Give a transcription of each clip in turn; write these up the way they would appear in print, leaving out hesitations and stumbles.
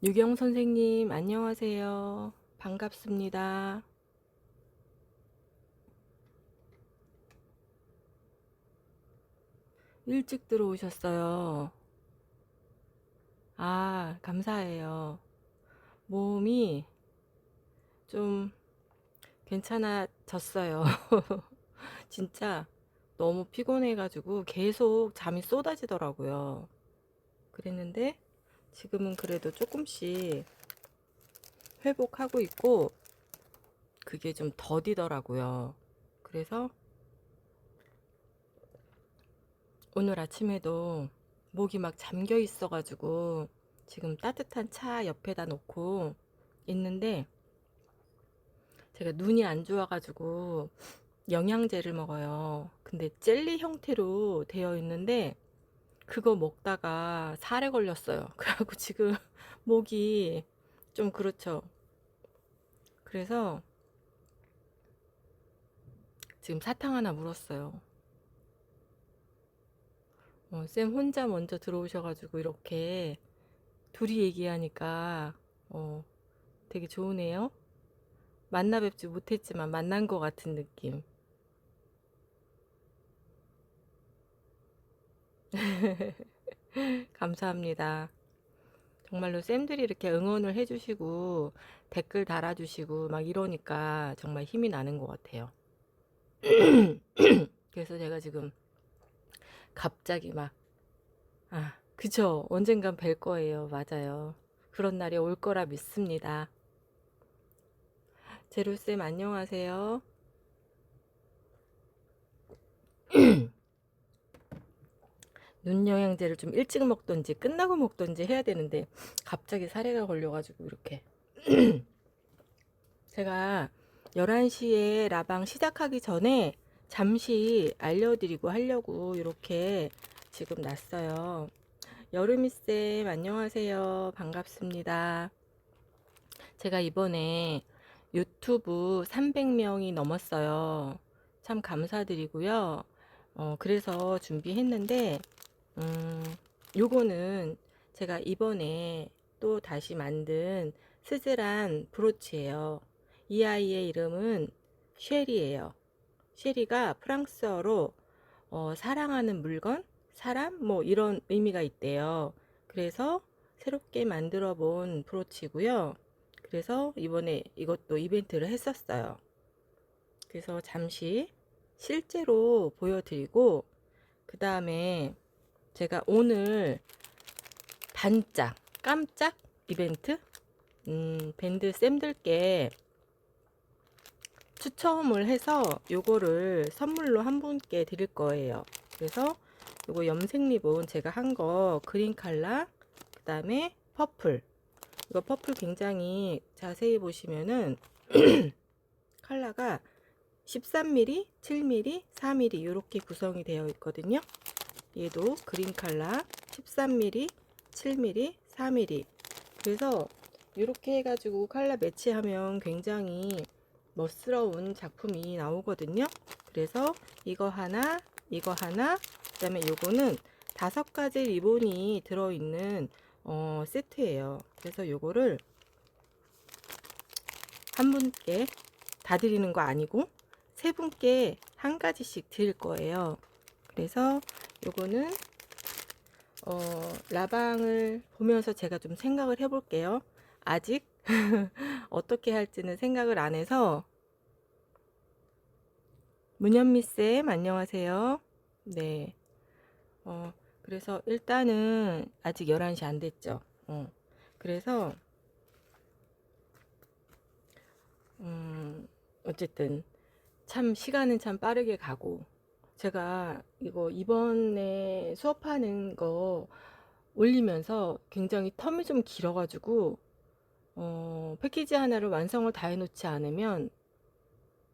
유경 선생님, 안녕하세요. 반갑습니다. 일찍 들어오셨어요. 아, 감사해요. 몸이 좀 괜찮아졌어요. 진짜 너무 피곤해가지고 계속 잠이 쏟아지더라고요. 그랬는데 지금은 그래도 조금씩 회복하고 있고 그게 좀 더디더라고요. 그래서 오늘 아침에도 목이 막 잠겨 있어가지고 지금 따뜻한 차 옆에다 놓고 있는데 제가 눈이 안 좋아가지고 영양제를 먹어요. 근데 젤리 형태로 되어 있는데 그거 먹다가 살에 걸렸어요. 그래갖고 지금 목이 좀 그렇죠. 그래서 지금 사탕 하나 물었어요. 쌤 혼자 먼저 들어오셔가지고 이렇게 둘이 얘기하니까 되게 좋으네요. 만나 뵙지 못했지만 만난 것 같은 느낌. 감사합니다. 정말로 쌤들이 이렇게 응원을 해주시고 댓글 달아주시고 막 이러니까 정말 힘이 나는 것 같아요. 그래서 제가 지금 갑자기 막, 아, 그죠. 언젠간 뵐 거예요. 맞아요. 그런 날이 올 거라 믿습니다. 제로쌤 안녕하세요. 눈 영양제를 좀 일찍 먹던지 끝나고 먹던지 해야 되는데 갑자기 사례가 걸려가지고 이렇게 제가 11시에 라방 시작하기 전에 잠시 알려드리고 하려고 이렇게 지금 났어요. 여름이쌤 안녕하세요. 반갑습니다. 제가 이번에 유튜브 300명이 넘었어요. 참 감사드리고요. 그래서 준비했는데 음, 요거는 제가 이번에 또 다시 만든 스즈란 브로치예요. 이 아이의 이름은 쉐리예요. 쉐리가 프랑스어로 사랑하는 물건, 사람 뭐 이런 의미가 있대요. 그래서 새롭게 만들어 본 브로치고요. 그래서 이번에 이것도 이벤트를 했었어요. 그래서 잠시 실제로 보여드리고 그 다음에 제가 오늘 반짝 깜짝 이벤트 밴드 쌤들께 추첨을 해서 요거를 선물로 한 분께 드릴 거예요. 그래서 요거 염색 리본 제가 한 거 그린 컬러, 그 다음에 퍼플. 이거 퍼플 굉장히 자세히 보시면은 컬러가 13mm, 7mm, 4mm 이렇게 구성이 되어 있거든요. 얘도 그린 컬러 13mm, 7mm, 4mm. 그래서 이렇게 해가지고 컬러 매치하면 굉장히 멋스러운 작품이 나오거든요. 그래서 이거 하나, 이거 하나, 그 다음에 요거는 5가지 리본이 들어있는 세트예요. 그래서 요거를 한 분께 다 드리는 거 아니고 3분께 한 가지씩 드릴 거예요. 그래서 요거는 라방을 보면서 제가 좀 생각을 해볼게요. 아직 어떻게 할지는 생각을 안 해서. 문현미쌤 안녕하세요. 네. 그래서 일단은 아직 11시 안 됐죠. 그래서 어쨌든 참 시간은 참 빠르게 가고 제가 이거 이번에 수업하는 거 올리면서 굉장히 텀이 좀 길어가지고 패키지 하나를 완성을 다 해놓지 않으면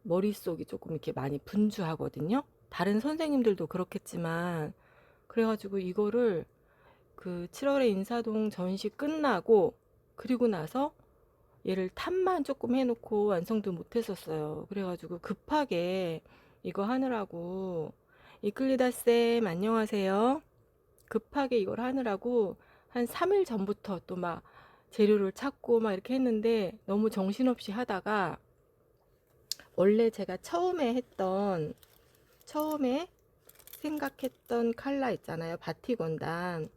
머릿속이 조금 이렇게 많이 분주하거든요. 다른 선생님들도 그렇겠지만 그래가지고 이거를 그 7월에 인사동 전시 끝나고 그리고 나서 얘를 탑만 조금 해놓고 완성도 못했었어요. 그래가지고 급하게 이거 하느라고. 이클리다 쌤 안녕하세요. 급하게 이걸 하느라고 한 3일 전부터 또 막 재료를 찾고 막 이렇게 했는데 너무 정신없이 하다가 원래 제가 처음에 생각했던 컬러 있잖아요. 바틱 원단.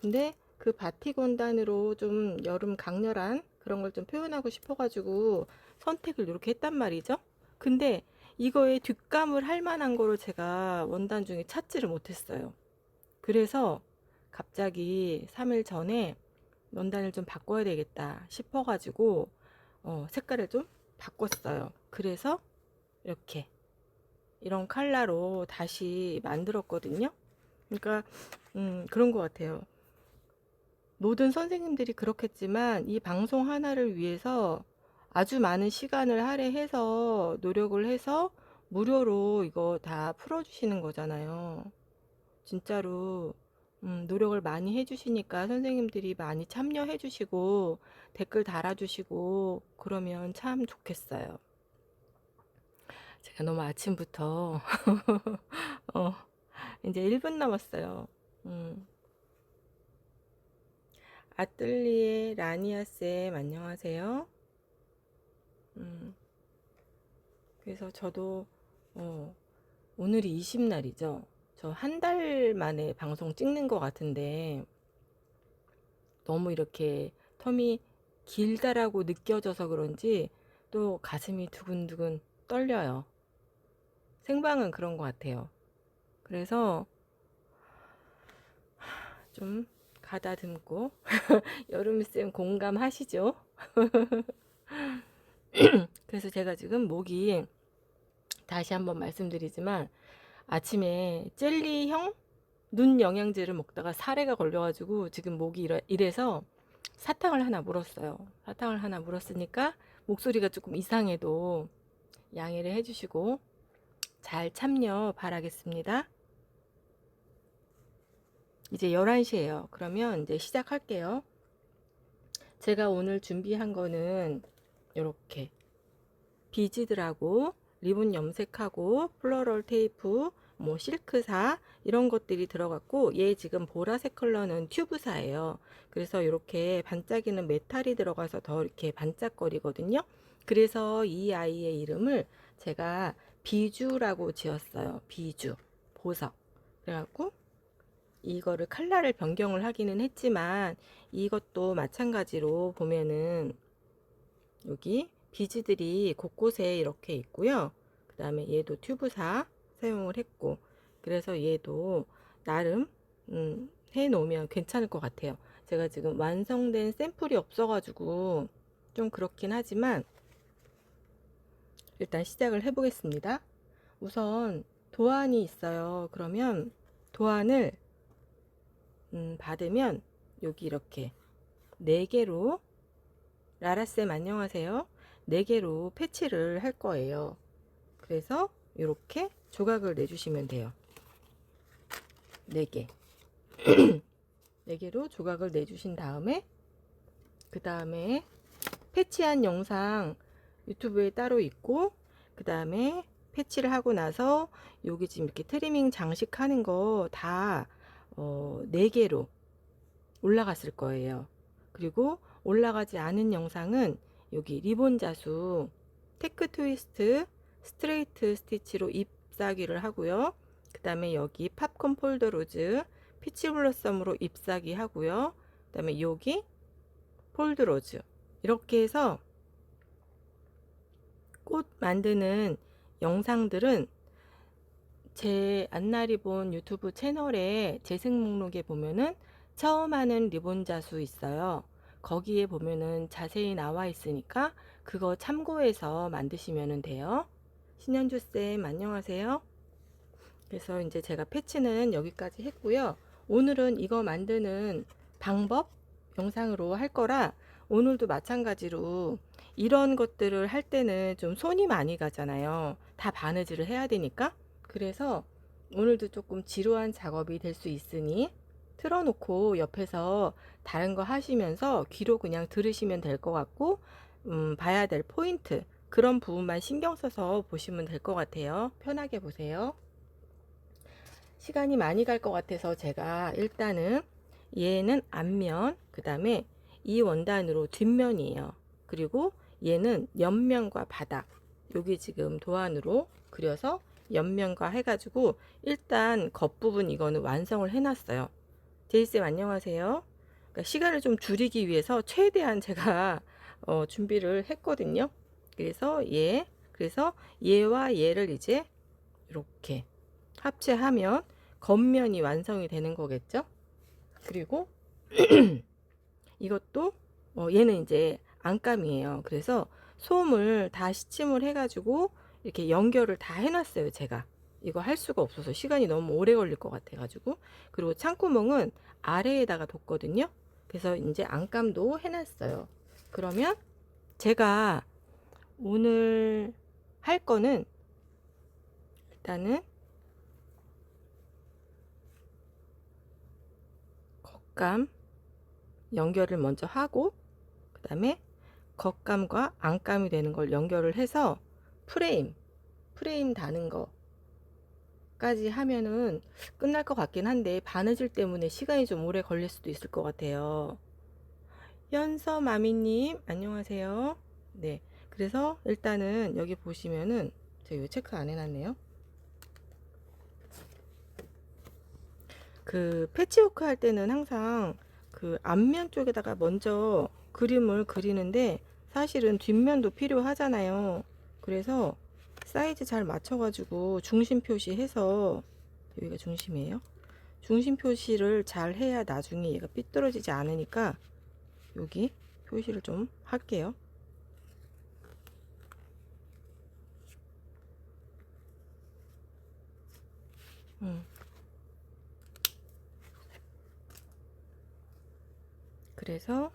근데 그 바틱 원단으로 좀 여름 강렬한 그런 걸 좀 표현하고 싶어가지고 선택을 이렇게 했단 말이죠. 근데 이거에 뒷감을 할 만한 거를 제가 원단 중에 찾지를 못했어요. 그래서 갑자기 3일 전에 원단을 좀 바꿔야 되겠다 싶어가지고 색깔을 좀 바꿨어요. 그래서 이렇게 이런 컬러로 다시 만들었거든요. 그러니까 그런 것 같아요. 모든 선생님들이 그렇겠지만 이 방송 하나를 위해서 아주 많은 시간을 할애해서 노력을 해서 무료로 이거 다 풀어주시는 거잖아요. 진짜로 노력을 많이 해주시니까 선생님들이 많이 참여해주시고 댓글 달아주시고 그러면 참 좋겠어요. 제가 너무 아침부터 어, 이제 1분 남았어요. 아뜰리에 라니아쌤 안녕하세요. 그래서 저도 오늘이 20날이죠. 저 한 달 만에 방송 찍는 것 같은데 너무 이렇게 텀이 길다라고 느껴져서 그런지 또 가슴이 두근두근 떨려요. 생방은 그런 것 같아요. 그래서 좀 가다듬고 여름쌤 공감하시죠? 그래서 제가 지금 목이 다시 한번 말씀드리지만 아침에 젤리형 눈 영양제를 먹다가 사례가 걸려가지고 지금 목이 이래서 사탕을 하나 물었어요. 사탕을 하나 물었으니까 목소리가 조금 이상해도 양해를 해주시고 잘 참여 바라겠습니다. 이제 11시예요. 그러면 이제 시작할게요. 제가 오늘 준비한 거는 이렇게 비지들하고 리본 염색하고 플로럴 테이프 뭐 실크사 이런 것들이 들어갔고 얘 지금 보라색 컬러는 튜브사예요. 그래서 이렇게 반짝이는 메탈이 들어가서 더 이렇게 반짝거리거든요. 그래서 이 아이의 이름을 제가 비주라고 지었어요. 비주 보석. 그래갖고 이거를 컬러를 변경을 하기는 했지만 이것도 마찬가지로 보면은 여기 비즈들이 곳곳에 이렇게 있고요. 그 다음에 얘도 튜브사 사용을 했고 그래서 얘도 나름 해 놓으면 괜찮을 것 같아요. 제가 지금 완성된 샘플이 없어 가지고 좀 그렇긴 하지만 일단 시작을 해 보겠습니다. 우선 도안이 있어요. 그러면 도안을 받으면 여기 이렇게 4개로 라라쌤 안녕하세요. 4개로 패치를 할 거예요. 그래서 이렇게 조각을 내주시면 돼요. 4개 4개로 조각을 내주신 다음에 그 다음에 패치한 영상 유튜브에 따로 있고 그 다음에 패치를 하고 나서 여기 지금 이렇게 트리밍 장식하는 거 다 4개로 올라갔을 거예요. 그리고 올라가지 않은 영상은 여기 리본 자수 테크 트위스트 스트레이트 스티치로 잎사귀를 하고요. 그 다음에 여기 팝콘 폴더 로즈 피치 블러썸으로 잎사귀 하고요. 그 다음에 여기 폴드 로즈 이렇게 해서 꽃 만드는 영상들은 제 안나리본 유튜브 채널에 재생 목록에 보면은 처음 하는 리본 자수 있어요. 거기에 보면은 자세히 나와 있으니까 그거 참고해서 만드시면 돼요. 신현주쌤 안녕하세요. 그래서 이제 제가 패치는 여기까지 했고요. 오늘은 이거 만드는 방법 영상으로 할 거라 오늘도 마찬가지로 이런 것들을 할 때는 좀 손이 많이 가잖아요. 다 바느질을 해야 되니까. 그래서 오늘도 조금 지루한 작업이 될 수 있으니 틀어놓고 옆에서 다른 거 하시면서 귀로 그냥 들으시면 될 것 같고 봐야 될 포인트 그런 부분만 신경 써서 보시면 될 것 같아요. 편하게 보세요. 시간이 많이 갈 것 같아서 제가 일단은 얘는 앞면, 그 다음에 이 원단으로 뒷면이에요. 그리고 얘는 옆면과 바닥, 여기 지금 도안으로 그려서 옆면과 해가지고 일단 겉부분 이거는 완성을 해놨어요. 제이쌤 안녕하세요. 그러니까 시간을 좀 줄이기 위해서 최대한 제가 준비를 했거든요. 그래서 얘와 얘를 이제 이렇게 합체하면 겉면이 완성이 되는 거겠죠. 그리고 이것도 얘는 이제 안감이에요. 그래서 솜을 다 시침을 해가지고 이렇게 연결을 다 해놨어요. 제가 이거 할 수가 없어서 시간이 너무 오래 걸릴 것 같아가지고. 그리고 창구멍은 아래에다가 뒀거든요. 그래서 이제 안감도 해놨어요. 그러면 제가 오늘 할 거는 일단은 겉감 연결을 먼저 하고, 그 다음에 겉감과 안감이 되는 걸 연결을 해서 프레임 다는 거까지 하면은 끝날 것 같긴 한데, 바느질 때문에 시간이 좀 오래 걸릴 수도 있을 것 같아요. 연서마미님 안녕하세요. 네, 그래서 일단은 여기 보시면은 제가 왜 체크 안 해놨네요. 그 패치워크 할 때는 항상 그 앞면 쪽에다가 먼저 그림을 그리는데 사실은 뒷면도 필요하잖아요. 그래서 사이즈 잘 맞춰가지고 중심 표시해서, 여기가 중심이에요. 중심 표시를 잘 해야 나중에 얘가 삐뚤어지지 않으니까 여기 표시를 좀 할게요. 그래서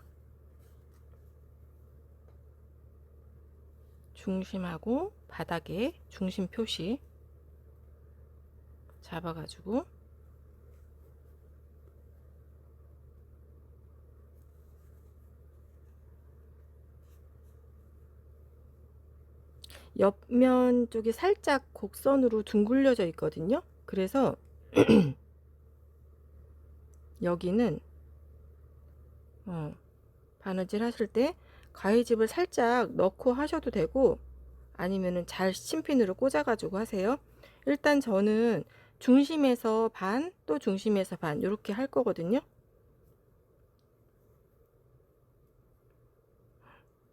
중심하고 바닥에 중심 표시 잡아가지고 옆면 쪽이 살짝 곡선으로 둥글려져 있거든요. 그래서 여기는 바느질 하실 때 가위집을 살짝 넣고 하셔도 되고, 아니면은 잘 시침핀으로 꽂아 가지고 하세요. 일단 저는 중심에서 반, 또 중심에서 반 이렇게 할 거거든요.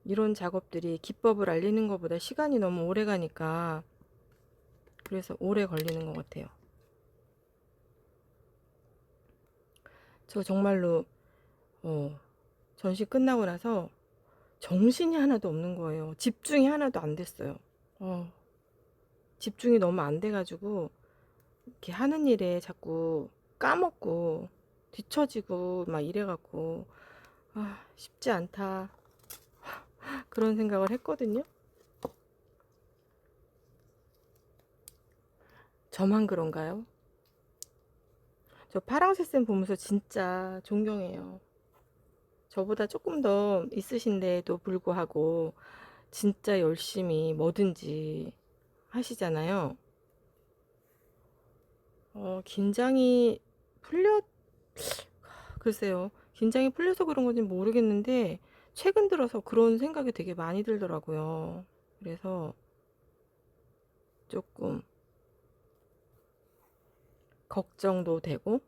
이런 작업들이 기법을 알리는 것보다 시간이 너무 오래 가니까 그래서 오래 걸리는 것 같아요. 저 정말로 전시 끝나고 나서 정신이 하나도 없는 거예요. 집중이 하나도 안 됐어요. 집중이 너무 안 돼가지고 이렇게 하는 일에 자꾸 까먹고 뒤처지고 막 이래갖고 쉽지 않다 그런 생각을 했거든요. 저만 그런가요? 저 파랑새 쌤 보면서 진짜 존경해요. 저보다 조금 더 있으신데도 불구하고 진짜 열심히 뭐든지 하시잖아요. 긴장이 풀려, 글쎄요. 긴장이 풀려서 그런 건지 모르겠는데, 최근 들어서 그런 생각이 되게 많이 들더라고요. 그래서 조금 걱정도 되고,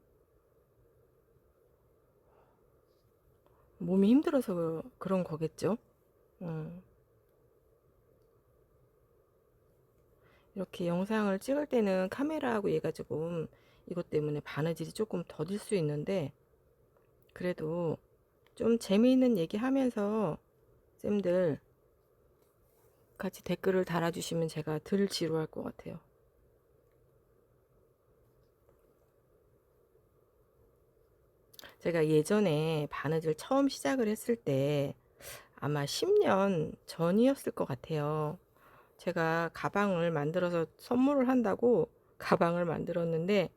몸이 힘들어서 그런 거겠죠. 이렇게 영상을 찍을 때는 카메라하고 얘가 조금 이것 때문에 바느질이 조금 더딜 수 있는데, 그래도 좀 재미있는 얘기 하면서 쌤들 같이 댓글을 달아주시면 제가 덜 지루할 것 같아요. 제가 예전에 바느질 처음 시작을 했을 때 아마 10년 전이었을 것 같아요. 제가 가방을 만들어서 선물을 한다고 가방을 만들었는데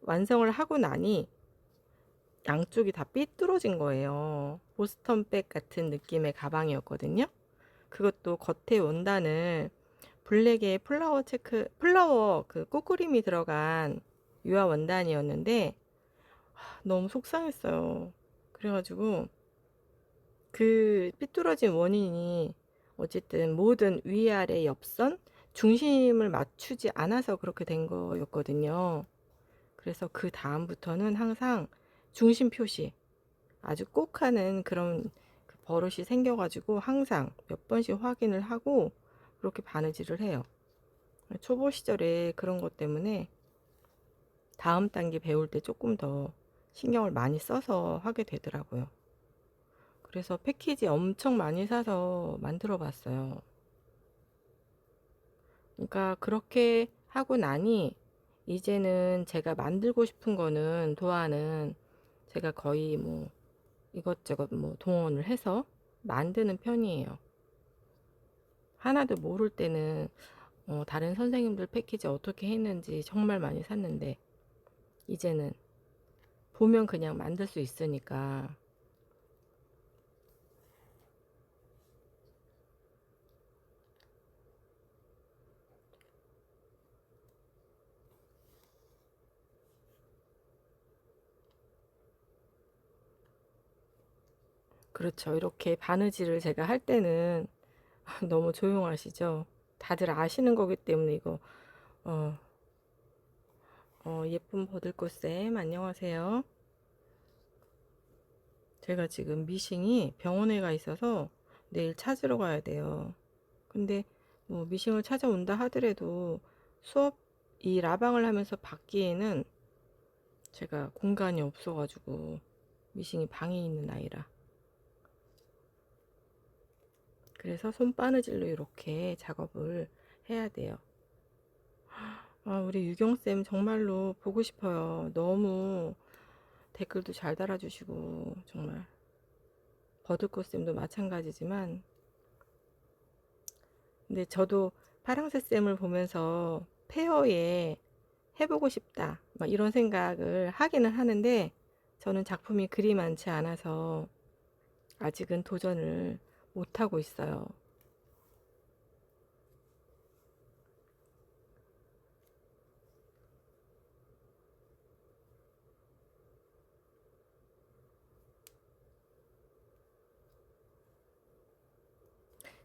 완성을 하고 나니 양쪽이 다 삐뚤어진 거예요. 보스턴백 같은 느낌의 가방이었거든요. 그것도 겉에 원단을 블랙에 플라워 그 꽃그림이 들어간 유아 원단이었는데 너무 속상했어요. 그래가지고 그 삐뚤어진 원인이 어쨌든 모든 위아래 옆선 중심을 맞추지 않아서 그렇게 된 거였거든요. 그래서 그 다음부터는 항상 중심 표시 아주 꼭 하는 그런 그 버릇이 생겨가지고 항상 몇 번씩 확인을 하고 그렇게 바느질을 해요. 초보 시절에 그런 것 때문에 다음 단계 배울 때 조금 더 신경을 많이 써서 하게 되더라고요. 그래서 패키지 엄청 많이 사서 만들어 봤어요. 그러니까 그렇게 하고 나니 이제는 제가 만들고 싶은 거는 도안은 제가 거의 뭐 이것저것 뭐 동원을 해서 만드는 편이에요. 하나도 모를 때는 다른 선생님들 패키지 어떻게 했는지 정말 많이 샀는데 이제는 보면 그냥 만들 수 있으니까. 그렇죠. 이렇게 바느질을 제가 할 때는 너무 조용하시죠? 다들 아시는 거기 때문에 이거 어, 예쁜 버들꽃쌤 안녕하세요. 제가 지금 미싱이 병원에 가 있어서 내일 찾으러 가야 돼요. 근데 뭐 미싱을 찾아온다 하더라도 수업 이 라방을 하면서 받기에는 제가 공간이 없어가지고 미싱이 방에 있는 아이라 그래서 손바느질로 이렇게 작업을 해야 돼요. 아, 우리 유경쌤 정말로 보고 싶어요. 너무 댓글도 잘 달아주시고 정말 버드꽃쌤도 마찬가지지만 근데 저도 파랑새 쌤을 보면서 페어에 해보고 싶다 막 이런 생각을 하기는 하는데 저는 작품이 그리 많지 않아서 아직은 도전을 못하고 있어요.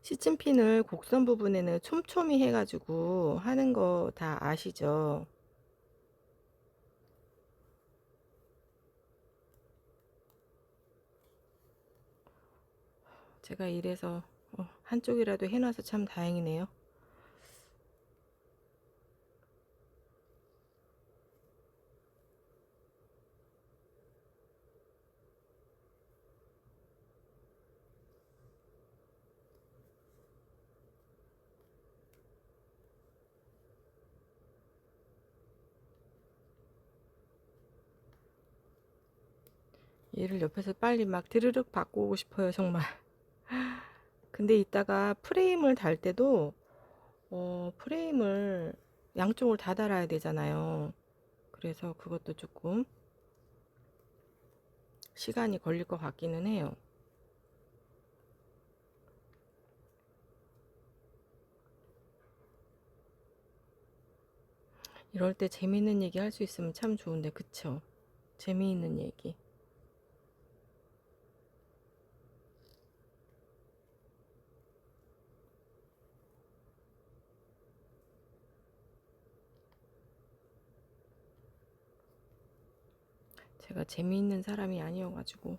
시침핀을 곡선 부분에는 촘촘히 해가지고 하는 거 다 아시죠? 제가 이래서 한쪽이라도 해놔서 참 다행이네요. 얘를 옆에서 빨리 막 드르륵 바꾸고 싶어요, 정말. 근데 이따가 프레임을 달 때도 프레임을 양쪽을 다 달아야 되잖아요. 그래서 그것도 조금 시간이 걸릴 것 같기는 해요. 이럴 때 재미있는 얘기 할 수 있으면 참 좋은데, 그쵸? 재미있는 얘기. 제가 재미있는 사람이 아니어가지고.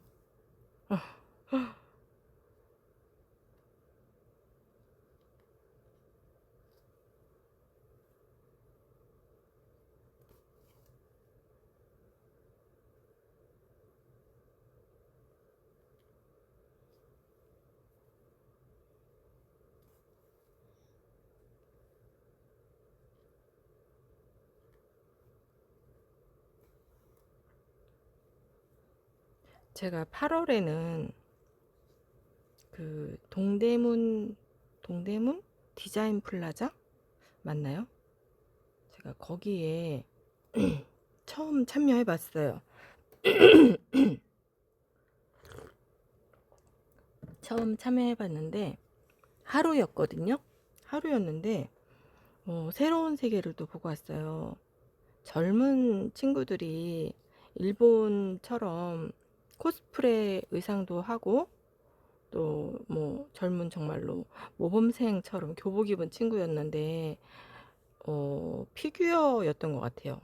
제가 8월에는 그 동대문 디자인 플라자 맞나요? 제가 거기에 처음 참여해 봤어요. 처음 참여해 봤는데 하루였거든요. 하루였는데 새로운 세계를 또 보고 왔어요. 젊은 친구들이 일본처럼 코스프레 의상도 하고 또 뭐 젊은 정말로 모범생처럼 교복 입은 친구였는데 피규어였던 것 같아요.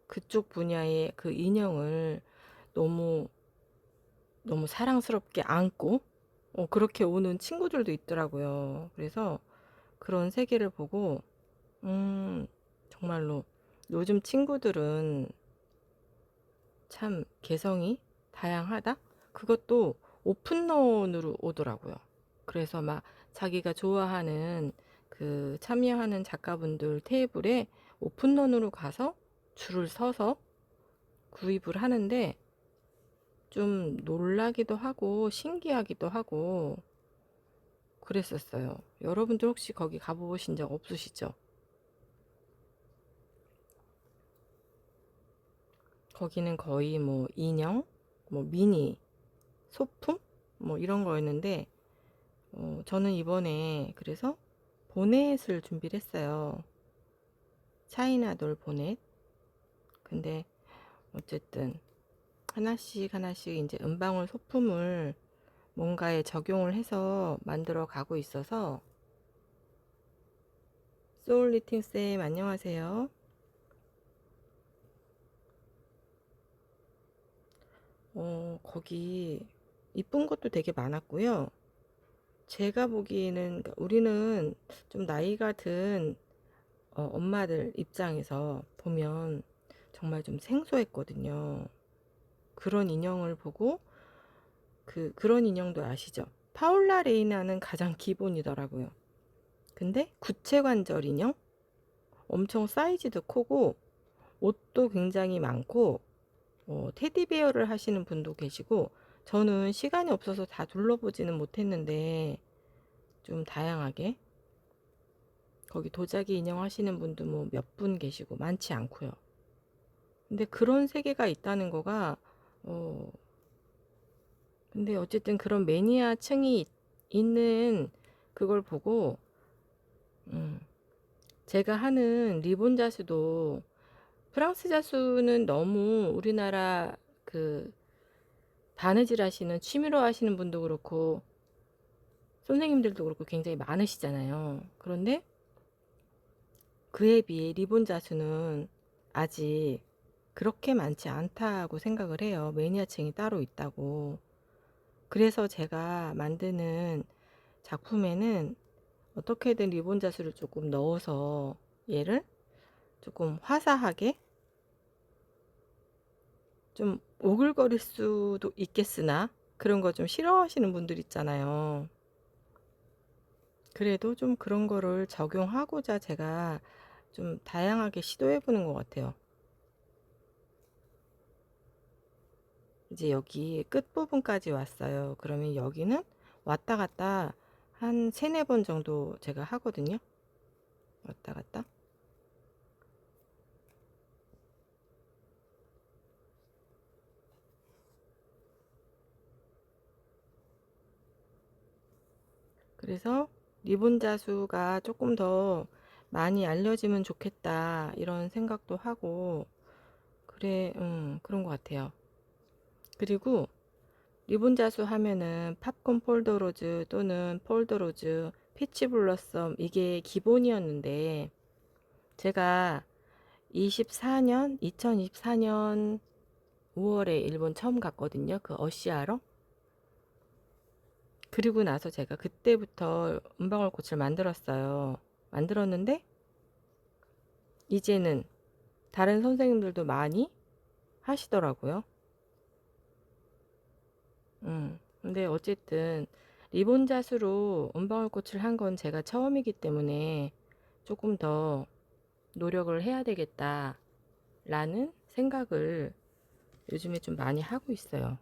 그쪽 분야의 그 인형을 너무 너무 사랑스럽게 안고 그렇게 오는 친구들도 있더라고요. 그래서 그런 세계를 보고 정말로 요즘 친구들은 참 개성이 다양하다? 그것도 오픈런으로 오더라고요. 그래서 막 자기가 좋아하는 그 참여하는 작가분들 테이블에 오픈런으로 가서 줄을 서서 구입을 하는데 좀 놀라기도 하고 신기하기도 하고 그랬었어요. 여러분들 혹시 거기 가보신 적 없으시죠? 거기는 거의 뭐 인형, 뭐 미니, 소품, 뭐 이런 거였는데 저는 이번에 그래서 보넷을 준비를 했어요. 차이나돌 보넷. 근데 어쨌든 하나씩 하나씩 이제 은방울 소품을 뭔가에 적용을 해서 만들어 가고 있어서 소울리팅쌤 안녕하세요. 거기 이쁜 것도 되게 많았고요. 제가 보기에는 그러니까 우리는 좀 나이가 든 엄마들 입장에서 보면 정말 좀 생소했거든요. 그런 인형을 보고 그런 인형도 아시죠? 파울라 레이나는 가장 기본이더라고요. 근데 구체관절 인형 엄청 사이즈도 크고 옷도 굉장히 많고 테디베어를 하시는 분도 계시고 저는 시간이 없어서 다 둘러보지는 못했는데 좀 다양하게 거기 도자기 인형 하시는 분도 뭐 몇 분 계시고 많지 않고요. 근데 그런 세계가 있다는 거가 어 근데 어쨌든 그런 매니아층이 있는 그걸 보고 음 제가 하는 리본 자수도 프랑스 자수는 너무 우리나라 그 바느질 하시는 취미로 하시는 분도 그렇고 선생님들도 그렇고 굉장히 많으시잖아요. 그런데 그에 비해 리본 자수는 아직 그렇게 많지 않다고 생각을 해요. 매니아층이 따로 있다고. 그래서 제가 만드는 작품에는 어떻게든 리본 자수를 조금 넣어서 얘를 조금 화사하게 좀 오글거릴 수도 있겠으나 그런 거 좀 싫어하시는 분들 있잖아요. 그래도 좀 그런 거를 적용하고자 제가 좀 다양하게 시도해 보는 것 같아요. 이제 여기 끝부분까지 왔어요. 그러면 여기는 왔다 갔다 한 세네 번 정도 제가 하거든요. 왔다 갔다. 그래서 리본 자수가 조금 더 많이 알려지면 좋겠다 이런 생각도 하고 그래 그런 것 같아요. 그리고 리본 자수 하면은 팝콘 폴더로즈 또는 폴더로즈 피치 블러썸 이게 기본이었는데 제가 2024년 5월에 일본 처음 갔거든요. 그 어시하러. 그리고 나서 제가 그때부터 은방울꽃을 만들었어요. 만들었는데 이제는 다른 선생님들도 많이 하시더라고요. 근데 어쨌든 리본 자수로 은방울꽃을 한 건 제가 처음이기 때문에 조금 더 노력을 해야 되겠다 라는 생각을 요즘에 좀 많이 하고 있어요.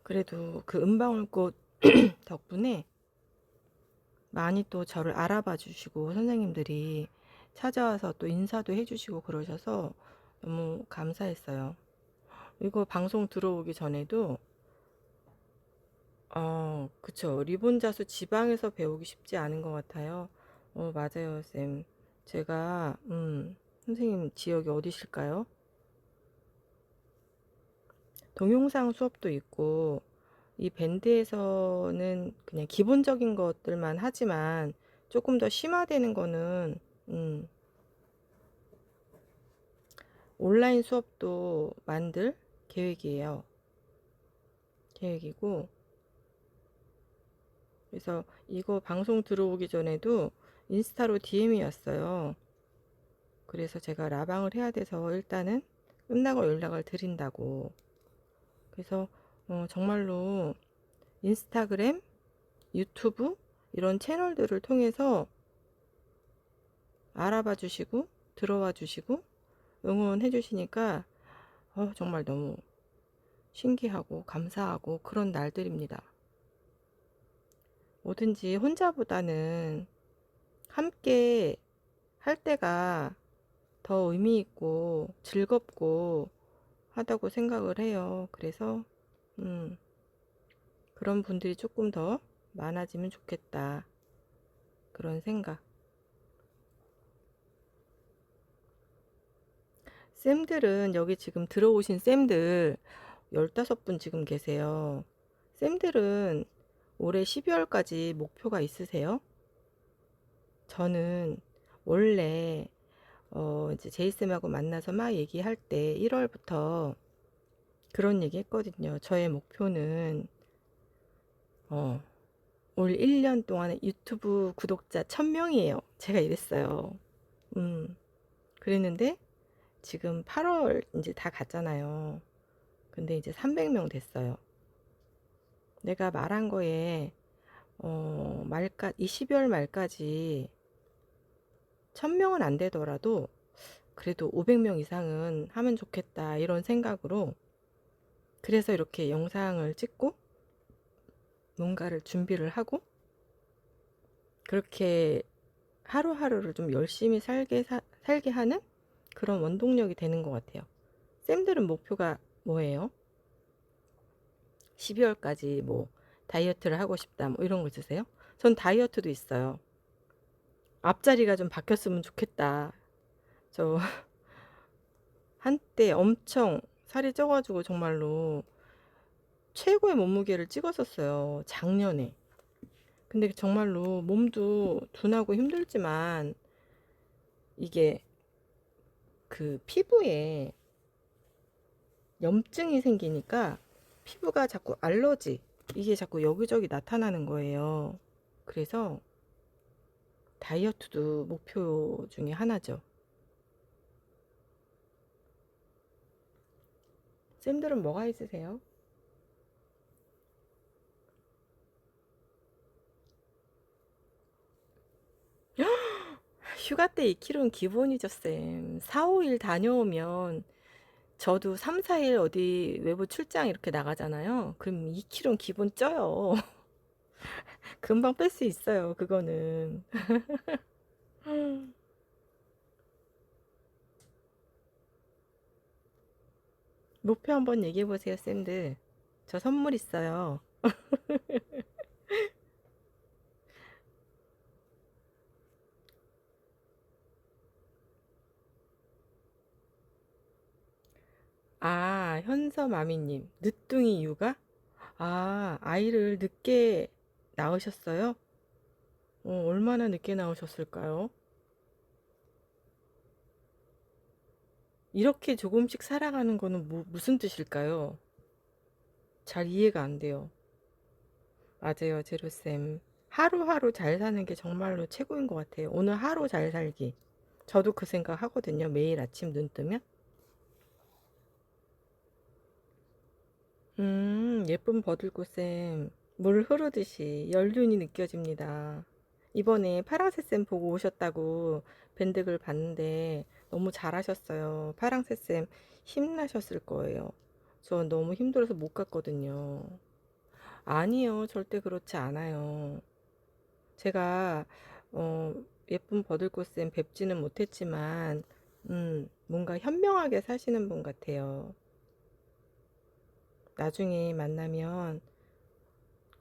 그래도 그 은방울꽃 덕분에 많이 또 저를 알아봐 주시고 선생님들이 찾아와서 또 인사도 해주시고 그러셔서 너무 감사했어요. 이거 방송 들어오기 전에도 그쵸. 리본 자수 지방에서 배우기 쉽지 않은 것 같아요. 맞아요, 쌤. 제가, 선생님 지역이 어디실까요? 동영상 수업도 있고, 이 밴드에서는 그냥 기본적인 것들만 하지만, 조금 더 심화되는 거는, 온라인 수업도 만들 계획이에요. 계획이고, 그래서 이거 방송 들어오기 전에도 인스타로 DM이 왔어요. 그래서 제가 라방을 해야 돼서 일단은 끝나고 연락을 드린다고. 그래서 정말로 인스타그램, 유튜브 이런 채널들을 통해서 알아봐 주시고 들어와 주시고 응원해 주시니까 정말 너무 신기하고 감사하고 그런 날들입니다. 뭐든지 혼자보다는 함께 할 때가 더 의미 있고 즐겁고 하다고 생각을 해요. 그래서 음, 그런 분들이 조금 더 많아지면 좋겠다. 그런 생각. 쌤들은 여기 지금 들어오신 쌤들 15분 지금 계세요. 쌤들은 올해 12월까지 목표가 있으세요? 저는 원래 이제 제이쌤하고 만나서 막 얘기할 때 1월부터 그런 얘기 했거든요. 저의 목표는 어, 올 1년 동안에 유튜브 구독자 1000명이에요. 제가 이랬어요. 음, 그랬는데 지금 8월 이제 다 갔잖아요. 근데 이제 300명 됐어요. 내가 말한 거에 이 12월 말까지 1000명은 안 되더라도 그래도 500명 이상은 하면 좋겠다 이런 생각으로 그래서 이렇게 영상을 찍고 뭔가를 준비를 하고 그렇게 하루하루를 좀 열심히 살게 하는 그런 원동력이 되는 것 같아요. 쌤들은 목표가 뭐예요? 12월까지 뭐 다이어트를 하고 싶다 뭐 이런 거 있으세요? 전 다이어트도 있어요. 앞자리가 좀 바뀌었으면 좋겠다. 저 한때 엄청 살이 쪄가지고 정말로 최고의 몸무게를 찍었었어요. 작년에. 근데 정말로 몸도 둔하고 힘들지만 이게 그 피부에 염증이 생기니까 피부가 자꾸 알러지 이게 자꾸 여기저기 나타나는 거예요. 그래서 다이어트도 목표 중에 하나죠. 쌤들은 뭐가 있으세요? 휴가 때 2kg는 기본이죠, 쌤. 4, 5일 다녀오면 저도 3, 4일 어디 외부 출장 이렇게 나가잖아요. 그럼 2kg는 기본 쪄요. 금방 뺄 수 있어요, 그거는. 목표 한번 얘기해 보세요, 쌤들. 저 선물 있어요. 현서마미님, 늦둥이 육아? 아이를 늦게 낳으셨어요? 얼마나 늦게 낳으셨을까요? 이렇게 조금씩 살아가는 거는 무슨 뜻일까요? 잘 이해가 안 돼요. 맞아요, 제로쌤. 하루하루 잘 사는 게 정말로 최고인 것 같아요. 오늘 하루 잘 살기. 저도 그 생각 하거든요. 매일 아침 눈 뜨면. 예쁜 버들꽃쌤. 물 흐르듯이 연륜이 느껴집니다. 이번에 파랑새쌤 보고 오셨다고 밴드글 봤는데 너무 잘하셨어요. 파랑새쌤 힘나셨을 거예요. 저 너무 힘들어서 못 갔거든요. 아니요, 절대 그렇지 않아요. 제가 어, 예쁜 버들꽃쌤 뵙지는 못했지만 뭔가 현명하게 사시는 분 같아요. 나중에 만나면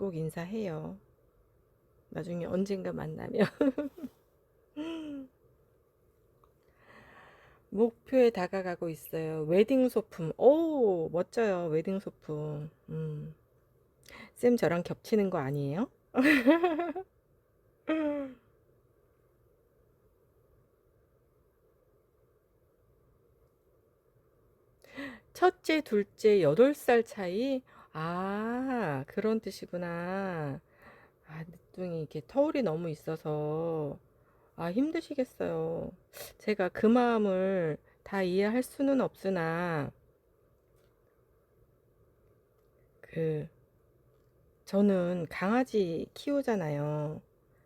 꼭 인사해요. 나중에 언젠가 만나면. 목표에 다가가고 있어요. 웨딩 소품. 오, 멋져요. 웨딩 소품. 쌤 저랑 겹치는 거 아니에요? 첫째, 둘째 8살 차이? 아, 그런 뜻이구나. 아, 늦둥이 이렇게 터울이 너무 있어서 아, 힘드시겠어요. 제가 그 마음을 다 이해할 수는 없으나 그 저는 강아지 키우잖아요.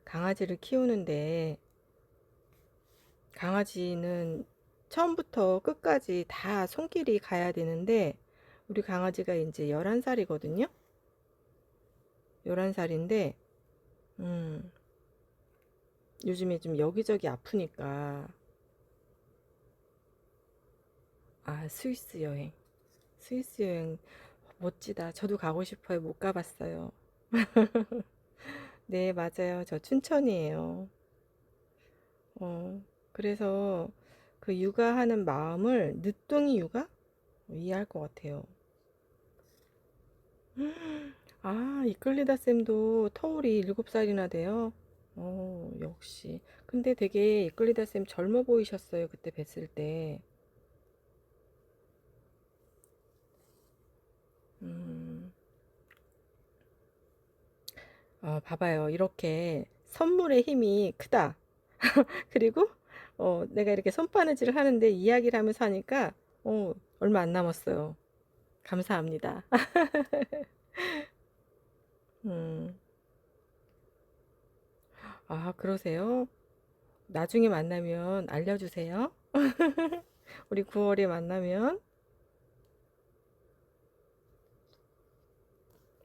강아지를 키우는데 강아지는 처음부터 끝까지 다 손길이 가야 되는데 우리 강아지가 이제 11살이거든요. 11살인데 요즘에 좀 여기저기 아프니까 아, 스위스 여행. 스위스 여행 멋지다. 저도 가고 싶어요. 못 가봤어요. 네, 맞아요. 저 춘천이에요. 그래서 그 육아하는 마음을 늦둥이 육아 이해할 것 같아요. 아, 이끌리다 쌤도 터울이 7살이나 돼요. 역시. 근데 되게 이끌리다 쌤 젊어 보이셨어요. 그때 뵀을 때. 음, 봐봐요. 이렇게 선물의 힘이 크다. 그리고 내가 이렇게 손바느질을 하는데 이야기를 하면서 하니까 얼마 안 남았어요. 감사합니다. 음, 아, 그러세요? 나중에 만나면 알려주세요. 우리 9월에 만나면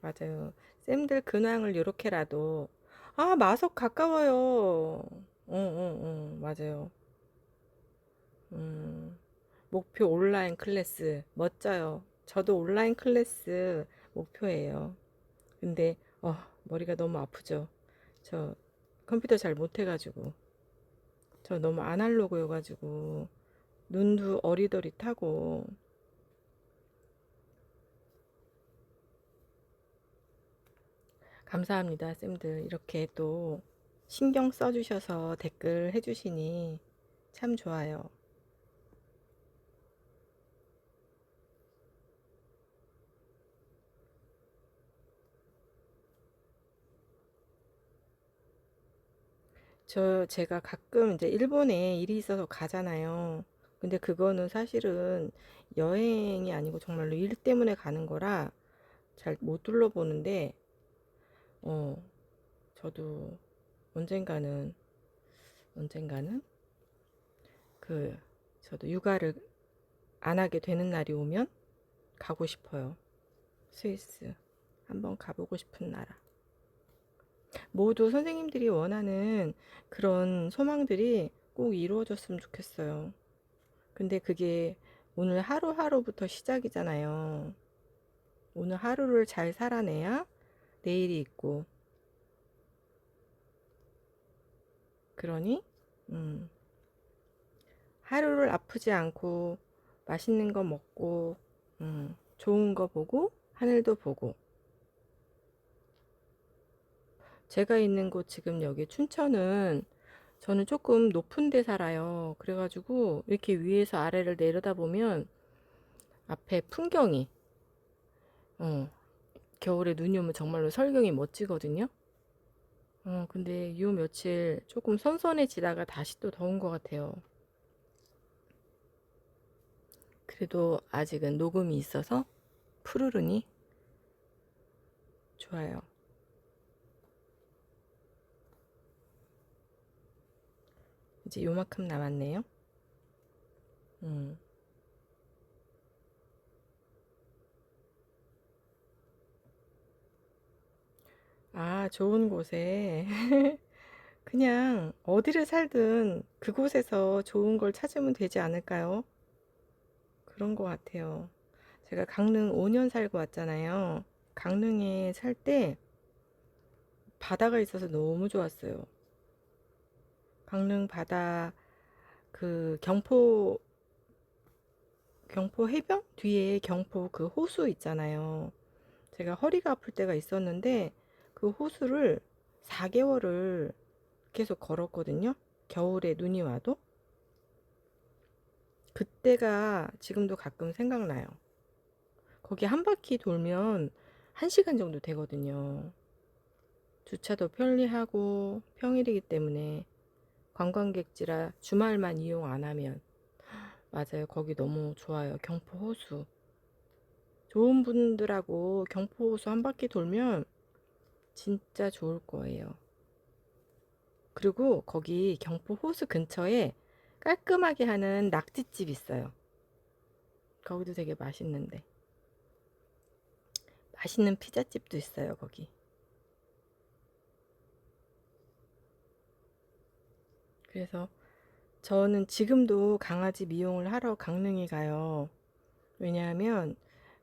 맞아요. 쌤들 근황을 요렇게라도 아, 마석 가까워요. 맞아요. 음, 목표 온라인 클래스 멋져요. 저도 온라인 클래스 목표예요. 근데 머리가 너무 아프죠. 저 컴퓨터 잘 못해가지고 저 너무 아날로그여가지고 눈도 어리더릿하고 감사합니다, 쌤들. 이렇게 또 신경 써주셔서 댓글 해주시니 참 좋아요. 제가 가끔 이제 일본에 일이 있어서 가잖아요. 근데 그거는 사실은 여행이 아니고 정말로 일 때문에 가는 거라 잘 못 둘러보는데, 어, 저도 언젠가는, 언젠가는 그, 저도 육아를 안 하게 되는 날이 오면 가고 싶어요. 스위스. 한번 가보고 싶은 나라. 모두 선생님들이 원하는 그런 소망들이 꼭 이루어졌으면 좋겠어요. 근데 그게 오늘 하루하루부터 시작이잖아요. 오늘 하루를 잘 살아내야 내일이 있고, 그러니, 음, 하루를 아프지 않고 맛있는 거 먹고, 좋은 거 보고, 하늘도 보고. 제가 있는 곳 지금 여기 춘천은 저는 조금 높은 데 살아요. 그래가지고 이렇게 위에서 아래를 내려다보면 앞에 풍경이, 어, 겨울에 눈이 오면 정말로 설경이 멋지거든요. 근데 요 며칠 조금 선선해지다가 다시 또 더운 것 같아요. 그래도 아직은 녹음이 있어서 푸르르니 좋아요. 이제 요만큼 남았네요. 음. 아, 좋은 곳에. 그냥 어디를 살든 그곳에서 좋은 걸 찾으면 되지 않을까요? 그런 것 같아요. 제가 강릉 5년 살고 왔잖아요. 강릉에 살 때 바다가 있어서 너무 좋았어요. 강릉 바다, 그 경포 해변 뒤에 경포 그 호수 있잖아요. 제가 허리가 아플 때가 있었는데 그 호수를 4개월을 계속 걸었거든요. 겨울에 눈이 와도. 그때가 지금도 가끔 생각나요. 거기 한 바퀴 돌면 1시간 정도 되거든요. 주차도 편리하고 평일이기 때문에 관광객지라 주말만 이용 안 하면. 맞아요. 거기 너무 좋아요. 경포 호수. 좋은 분들하고 경포 호수 한 바퀴 돌면 진짜 좋을 거예요. 그리고 거기 경포 호수 근처에 깔끔하게 하는 낙지집 있어요. 거기도 되게 맛있는데. 맛있는 피자집도 있어요, 거기. 그래서 저는 지금도 강아지 미용을 하러 강릉에 가요. 왜냐하면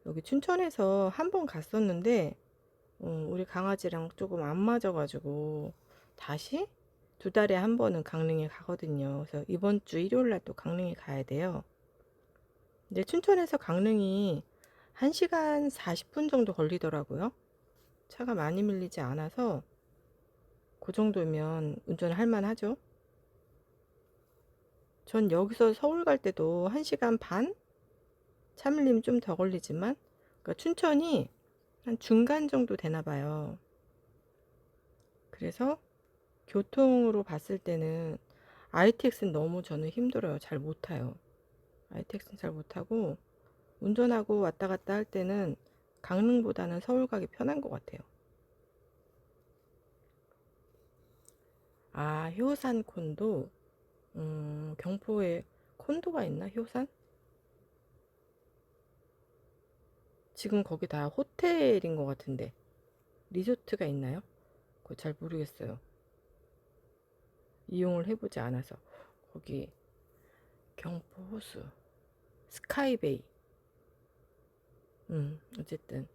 여기 춘천에서 한 번 갔었는데 우리 강아지랑 조금 안 맞아가지고 다시 2달에 한 번은 강릉에 가거든요. 그래서 이번 주 일요일 날 또 강릉에 가야 돼요. 근데 춘천에서 강릉이 1시간 40분 정도 걸리더라고요. 차가 많이 밀리지 않아서 그 정도면 운전할 만하죠. 전 여기서 서울 갈 때도 1시간 반? 차 밀리면 좀 더 걸리지만 그러니까 춘천이 한 중간 정도 되나 봐요. 그래서 교통으로 봤을 때는 ITX는 너무 저는 힘들어요. 잘 못 타요. ITX는 잘 못하고 운전하고 왔다 갔다 할 때는 강릉보다는 서울 가기 편한 것 같아요. 아, 효산 콘도. 경포에 콘도가 있나? 효산? 지금 거기 다 호텔인 것 같은데 리조트가 있나요? 그거 잘 모르겠어요. 이용을 해보지 않아서. 거기 경포 호수 스카이베이. 어쨌든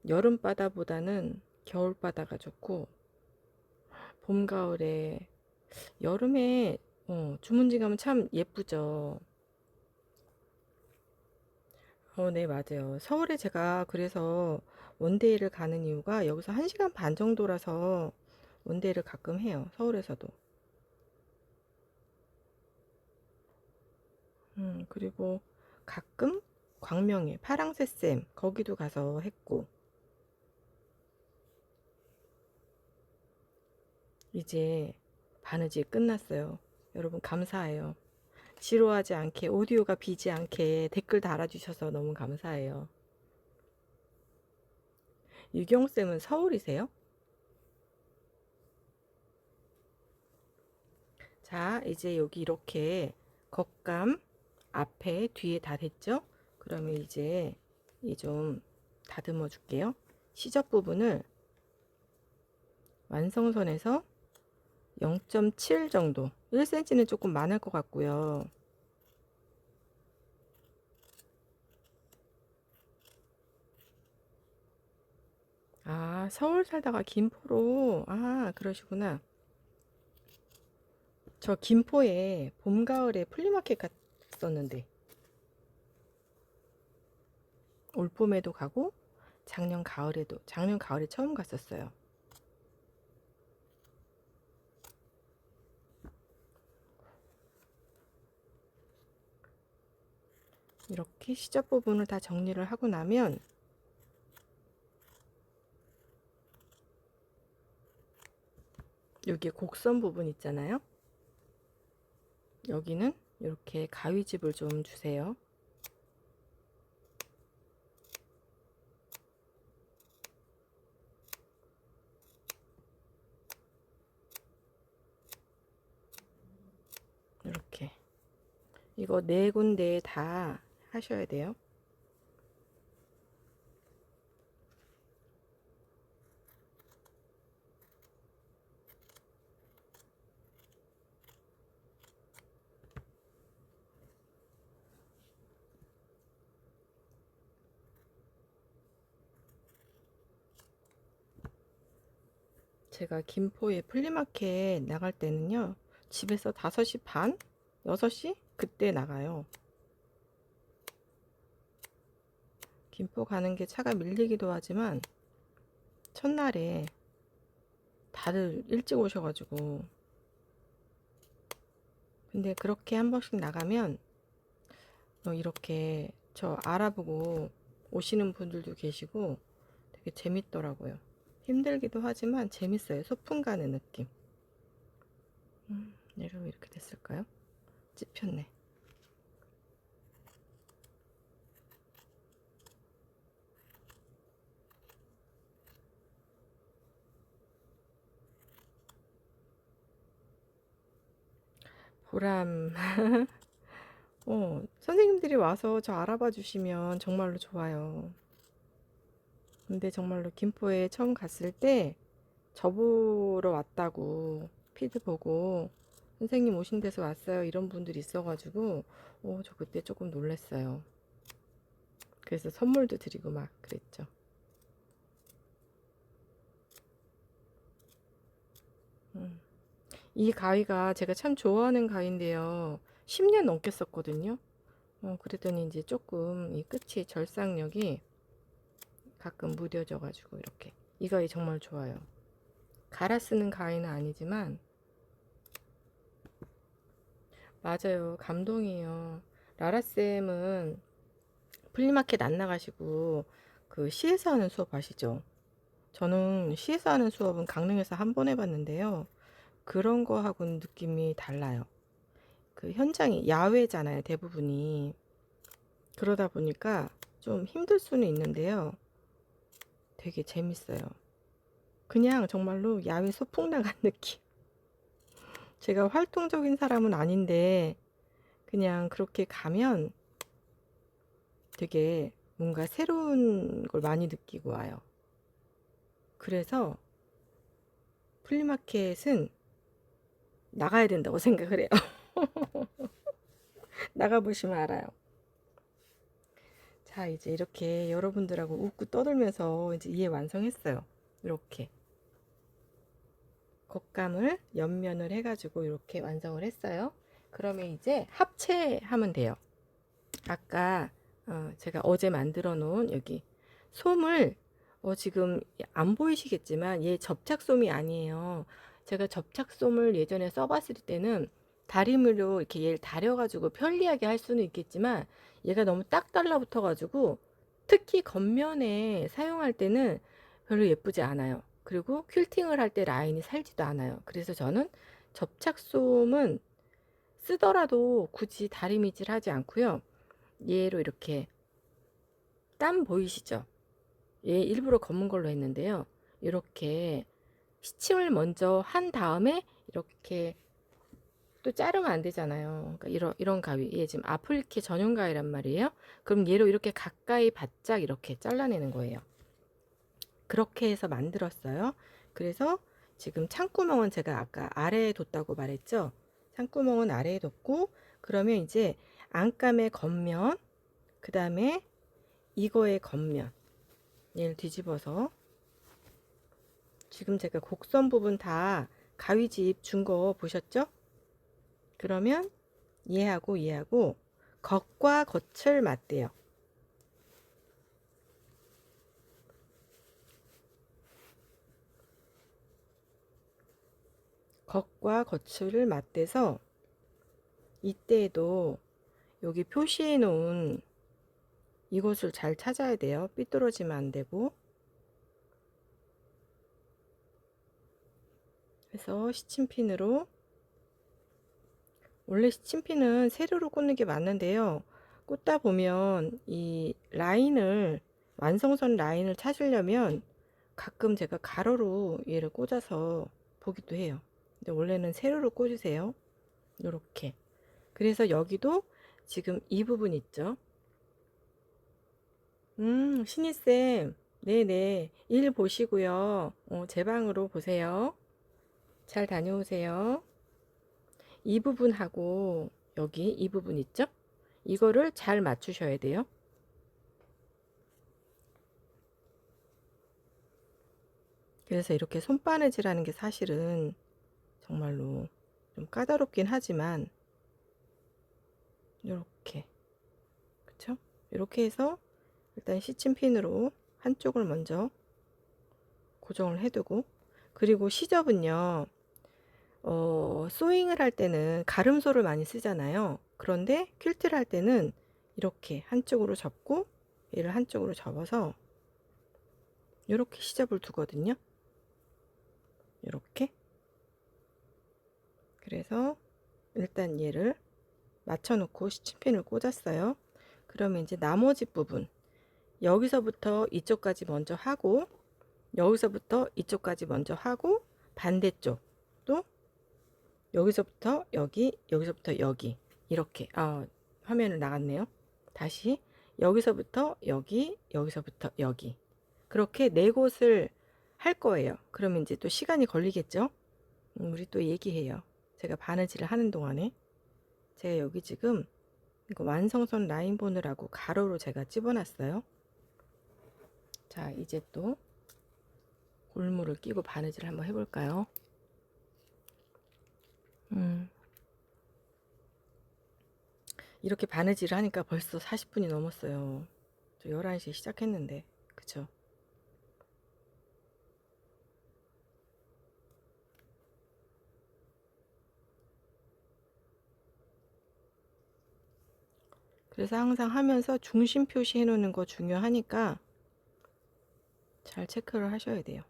여름 바다보다는 겨울 바다가 좋고 봄 가을에 여름에 주문지 가면 참 예쁘죠. 네, 맞아요. 서울에 제가 그래서 원데이를 가는 이유가 여기서 1시간 반 정도라서 원데이를 가끔 해요. 서울에서도. 그리고 가끔 광명에 파랑새쌤 거기도 가서 했고 이제 바느질 끝났어요. 여러분 감사해요. 지루하지 않게 오디오가 비지 않게 댓글 달아주셔서 너무 감사해요. 유경쌤은 서울이세요? 자, 이제 여기 이렇게 겉감 앞에 뒤에 다 됐죠? 그러면 이제 이 좀 다듬어 줄게요. 시접 부분을 완성선에서 0.7 정도, 1cm는 조금 많을 것 같고요. 아, 서울 살다가 김포로, 아, 그러시구나. 저 김포에 봄, 가을에 플리마켓 갔었는데, 올 봄에도 가고, 작년 가을에 처음 갔었어요. 이렇게 시접 부분을 다 정리를 하고 나면, 여기 곡선 부분 있잖아요. 여기는 이렇게 가위집을 좀 주세요. 이렇게. 이거 4군데 다 하셔야 돼요. 제가 김포에 플리마켓 나갈 때는요, 집에서 5시 반? 6시? 그때 나가요. 김포 가는 게 차가 밀리기도 하지만, 첫날에 다들 일찍 오셔가지고, 근데 그렇게 한 번씩 나가면, 이렇게 저 알아보고 오시는 분들도 계시고, 되게 재밌더라고요. 힘들기도 하지만 재밌어요. 소풍 가는 느낌. 얘가 왜 이렇게 됐을까요? 찝혔네. 보람. 선생님들이 와서 저 알아봐 주시면 정말로 좋아요. 근데 정말로 김포에 처음 갔을 때 저보러 왔다고 피드 보고 선생님 오신 데서 왔어요 이런 분들이 있어가지고 저 그때 조금 놀랐어요. 그래서 선물도 드리고 막 그랬죠. 음. 이 가위가 제가 참 좋아하는 가위인데요. 10년 넘게 썼거든요. 그랬더니 이제 조금 이 끝이 절삭력이 가끔 무뎌져가지고 이렇게 이 가위 정말 좋아요. 갈아 쓰는 가위는 아니지만 맞아요. 감동이에요. 라라쌤은 플리마켓 안 나가시고 그 시에서 하는 수업 아시죠? 저는 시에서 하는 수업은 강릉에서 한 번 해봤는데요. 그런 거하고는 느낌이 달라요. 그 현장이 야외잖아요, 대부분이. 그러다 보니까 좀 힘들 수는 있는데요. 되게 재밌어요. 그냥 정말로 야외 소풍 나간 느낌. 제가 활동적인 사람은 아닌데 그냥 그렇게 가면 되게 뭔가 새로운 걸 많이 느끼고 와요. 그래서 플리마켓은 나가야 된다고 생각을 해요. 나가보시면 알아요. 자, 이제 이렇게 여러분들하고 웃고 떠들면서 이제 이해 완성했어요. 이렇게 겉감을 옆면을 해가지고 이렇게 완성을 했어요. 그러면 이제 합체하면 돼요. 아까 제가 어제 만들어 놓은 여기 솜을 지금 안 보이시겠지만 얘 접착솜이 아니에요. 제가 접착솜을 예전에 써봤을 때는 다리미로 이렇게 얘를 다려가지고 편리하게 할 수는 있겠지만 얘가 너무 딱 달라붙어 가지고 특히 겉면에 사용할 때는 별로 예쁘지 않아요. 그리고 퀼팅을 할 때 라인이 살지도 않아요. 그래서 저는 접착솜은 쓰더라도 굳이 다리미질 하지 않고요. 얘로 이렇게 땀 보이시죠? 얘 일부러 검은 걸로 했는데요. 이렇게 시침을 먼저 한 다음에 이렇게 또 자르면 안 되잖아요. 그러니까 이런 가위, 얘 지금 아플리케 전용 가위란 말이에요. 그럼 얘로 이렇게 가까이 바짝 이렇게 잘라내는 거예요. 그렇게 해서 만들었어요. 그래서 지금 창구멍은 제가 아까 아래에 뒀다고 말했죠. 창구멍은 아래에 뒀고 그러면 이제 안감의 겉면, 그 다음에 이거의 겉면 얘를 뒤집어서 지금 제가 곡선 부분 다 가위집 준 거 보셨죠? 그러면 얘하고 겉과 겉을 맞대요. 겉과 겉을 맞대서 이때에도 여기 표시해 놓은 이곳을 잘 찾아야 돼요. 삐뚤어지면 안 되고. 그래서 시침핀으로 원래 시침핀은 세로로 꽂는 게 맞는데요. 꽂다 보면 이 라인을 완성선 라인을 찾으려면 가끔 제가 가로로 얘를 꽂아서 보기도 해요. 근데 원래는 세로로 꽂으세요. 이렇게. 그래서 여기도 지금 이 부분 있죠. 신이쌤. 네네. 일 보시고요. 제 방으로 보세요. 잘 다녀오세요. 이 부분하고 여기 이 부분 있죠? 이거를 잘 맞추셔야 돼요. 그래서 이렇게 손바느질하는 게 사실은 정말로 좀 까다롭긴 하지만 이렇게, 그쵸? 이렇게 해서 일단 시침핀으로 한쪽을 먼저 고정을 해두고, 그리고 시접은요, 소잉을 할 때는 가름소를 많이 쓰잖아요. 그런데 퀼트를 할 때는 이렇게 한쪽으로 접고 얘를 한쪽으로 접어서 이렇게 시접을 두거든요. 이렇게. 그래서 일단 얘를 맞춰놓고 시침핀을 꽂았어요. 그러면 이제 나머지 부분, 여기서부터 이쪽까지 먼저 하고, 여기서부터 이쪽까지 먼저 하고, 반대쪽 또 여기서부터 여기, 여기서부터 여기, 이렇게, 화면을 나갔네요. 다시 여기서부터 여기, 여기서부터 여기, 그렇게 네 곳을 할 거예요. 그러면 이제 또 시간이 걸리겠죠. 우리 또 얘기해요. 제가 바느질을 하는 동안에 제가 여기 지금 이거 완성선 라인 보느라고 가로로 제가 집어놨어요. 자, 이제 또 골무를 끼고 바느질을 한번 해볼까요? 이렇게 바느질을 하니까 벌써 40분이 넘었어요. 저 11시에 시작했는데, 그쵸? 그래서 항상 하면서 중심 표시 해놓는 거 중요하니까 잘 체크를 하셔야 돼요.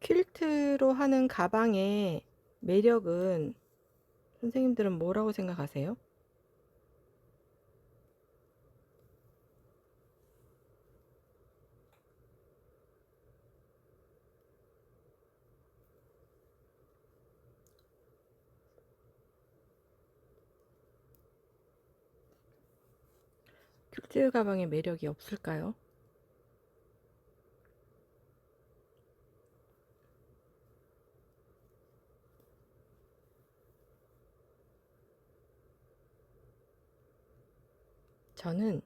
퀼트로 하는 가방의 매력은 선생님들은 뭐라고 생각하세요? 퀼트 가방의 매력이 없을까요? 저는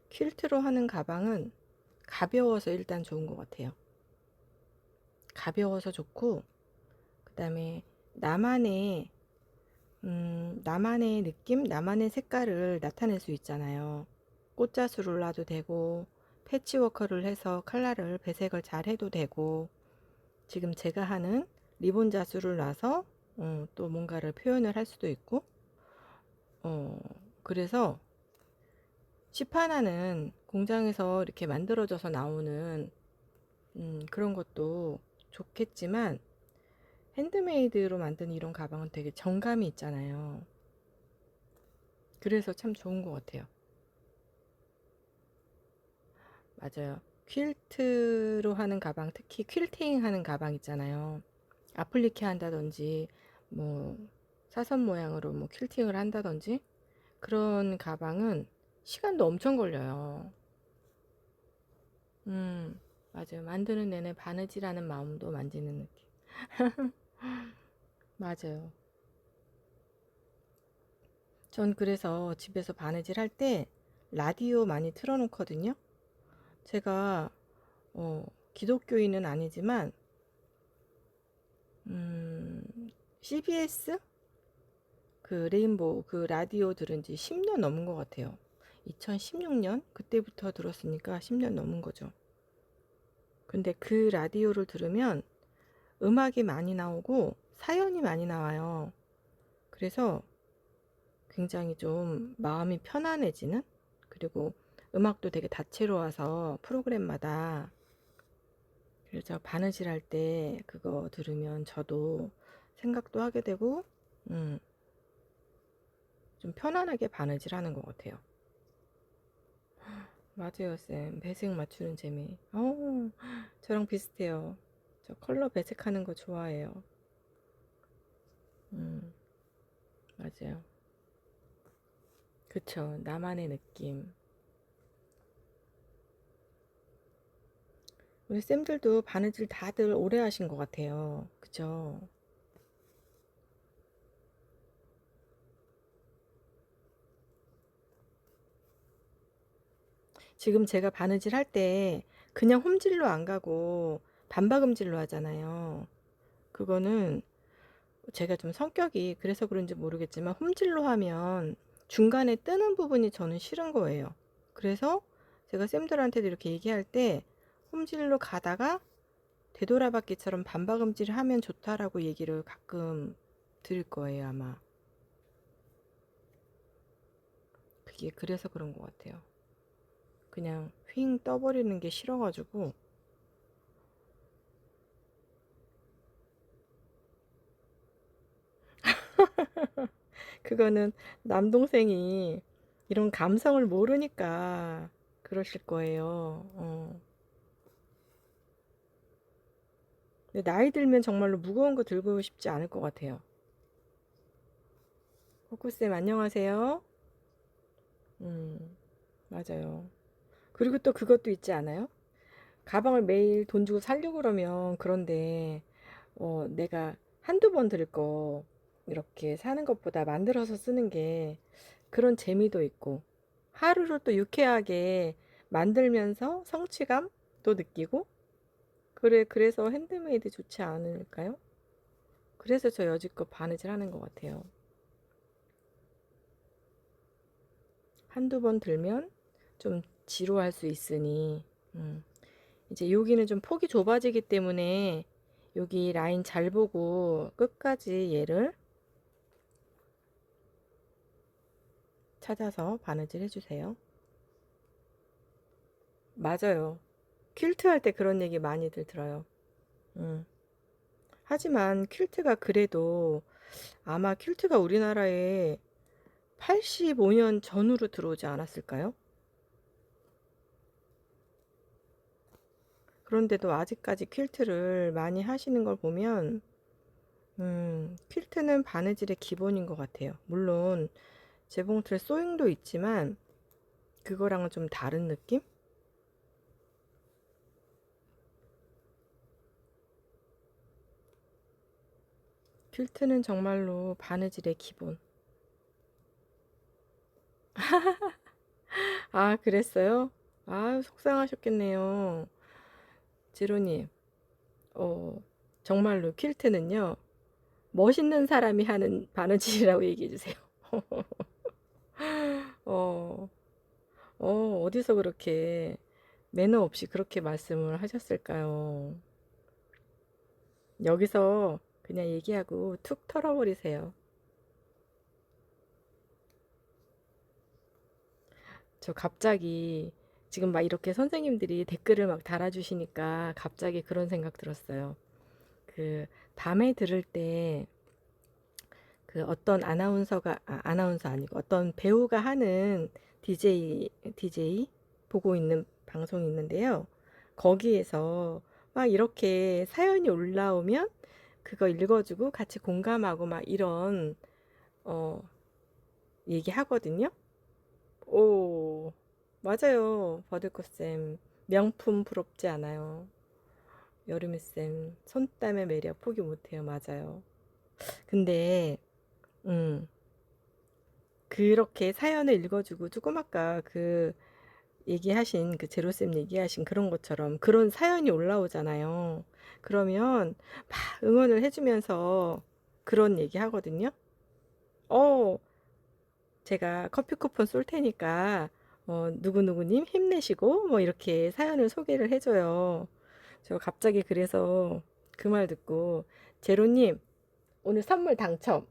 퀼트로 하는 가방은 가벼워서 일단 좋은 것 같아요. 가벼워서 좋고, 그 다음에 나만의 느낌, 나만의 색깔을 나타낼 수 있잖아요. 꽃자수를 놔도 되고, 패치워크를 해서 컬러를 배색을 잘 해도 되고, 지금 제가 하는 리본 자수를 놔서 또 뭔가를 표현을 할 수도 있고, 그래서 시파나는 공장에서 이렇게 만들어져서 나오는 그런 것도 좋겠지만, 핸드메이드로 만든 이런 가방은 되게 정감이 있잖아요. 그래서 참 좋은 것 같아요. 맞아요. 퀼트로 하는 가방, 특히 퀼팅 하는 가방 있잖아요. 아플리케 한다든지, 뭐, 사선 모양으로 뭐 퀼팅을 한다든지, 그런 가방은 시간도 엄청 걸려요. 맞아요. 만드는 내내 바느질하는 마음도 만지는 느낌. 맞아요. 전 그래서 집에서 바느질 할 때 라디오 많이 틀어놓거든요. 제가 기독교인은 아니지만 음, CBS 그 레인보우 그 라디오 들은 지 10년 넘은 것 같아요. 2016년 그때부터 들었으니까 10년 넘은 거죠. 근데 그 라디오를 들으면 음악이 많이 나오고 사연이 많이 나와요. 그래서 굉장히 좀 마음이 편안해지는, 그리고 음악도 되게 다채로워서 프로그램마다, 그래서 바느질 할 때 그거 들으면 저도 생각도 하게 되고 음, 좀 편안하게 바느질 하는 것 같아요. 맞아요, 쌤. 배색 맞추는 재미. 저랑 비슷해요. 저 컬러 배색하는 거 좋아해요. 음, 맞아요. 그쵸. 나만의 느낌. 우리 쌤들도 바느질 다들 오래 하신 것 같아요. 그쵸? 지금 제가 바느질 할 때 그냥 홈질로 안 가고 반박음질로 하잖아요. 그거는 제가 좀 성격이 그래서 그런지 모르겠지만 홈질로 하면 중간에 뜨는 부분이 저는 싫은 거예요. 그래서 제가 쌤들한테도 이렇게 얘기할 때 홈질로 가다가 되돌아받기처럼 반박음질을 하면 좋다라고 얘기를 가끔 드릴 거예요, 아마. 그게 그래서 그런 것 같아요. 그냥 휙 떠버리는 게 싫어가지고. 그거는 남동생이 이런 감성을 모르니까 그러실 거예요. 근데 나이 들면 정말로 무거운 거 들고 싶지 않을 것 같아요. 코코쌤 안녕하세요. 맞아요. 그리고 또 그것도 있지 않아요? 가방을 매일 돈 주고 사려고 그러면 그런데 내가 한두 번 들 거 이렇게 사는 것보다 만들어서 쓰는 게 그런 재미도 있고 하루를 또 유쾌하게 만들면서 성취감도 느끼고 그래서 핸드메이드 좋지 않을까요? 그래서 저 여지껏 바느질 하는 것 같아요. 한두 번 들면 좀 지루할 수 있으니 이제 여기는 좀 폭이 좁아지기 때문에 여기 라인 잘 보고 끝까지 얘를 찾아서 바느질 해주세요. 맞아요. 퀼트 할 때 그런 얘기 많이들 들어요. 음. 하지만 퀼트가 그래도 아마 퀼트가 우리나라에 85년 전후로 들어오지 않았을까요? 그런데도 아직까지 퀼트를 많이 하시는 걸 보면 퀼트는 바느질의 기본인 것 같아요. 물론 재봉틀 소잉도 있지만 그거랑은 좀 다른 느낌? 퀼트는 정말로 바느질의 기본. 아, 그랬어요? 아유, 속상하셨겠네요. 지로님, 어, 정말로 퀼트는요, 멋있는 사람이 하는 바느질이라고 얘기해 주세요. 어, 어디서 그렇게 매너 없이 그렇게 말씀을 하셨을까요? 여기서 그냥 얘기하고 툭 털어버리세요. 저 갑자기 지금 막 이렇게 선생님들이 댓글을 막 달아주시니까 갑자기 그런 생각 들었어요. 그 밤에 들을 때 그 어떤 아나운서 아니고 어떤 배우가 하는 DJ 보고 있는 방송이 있는데요. 거기에서 막 이렇게 사연이 올라오면 그거 읽어주고 같이 공감하고 막 이런 어, 얘기 하거든요. 오, 맞아요. 버드코쌤 명품 부럽지 않아요. 여름이쌤 손땀의 매력 포기 못해요. 맞아요. 근데 음 그렇게 사연을 읽어주고 조금 아까 그 얘기하신 그 제로쌤 얘기하신 그런 것처럼 그런 사연이 올라오잖아요. 그러면 막 응원을 해주면서 그런 얘기 하거든요. 어, 제가 커피 쿠폰 쏠 테니까 누구누구님 힘내시고 뭐 이렇게 사연을 소개를 해줘요. 저 갑자기 그래서 그 말 듣고 제로님 오늘 선물 당첨.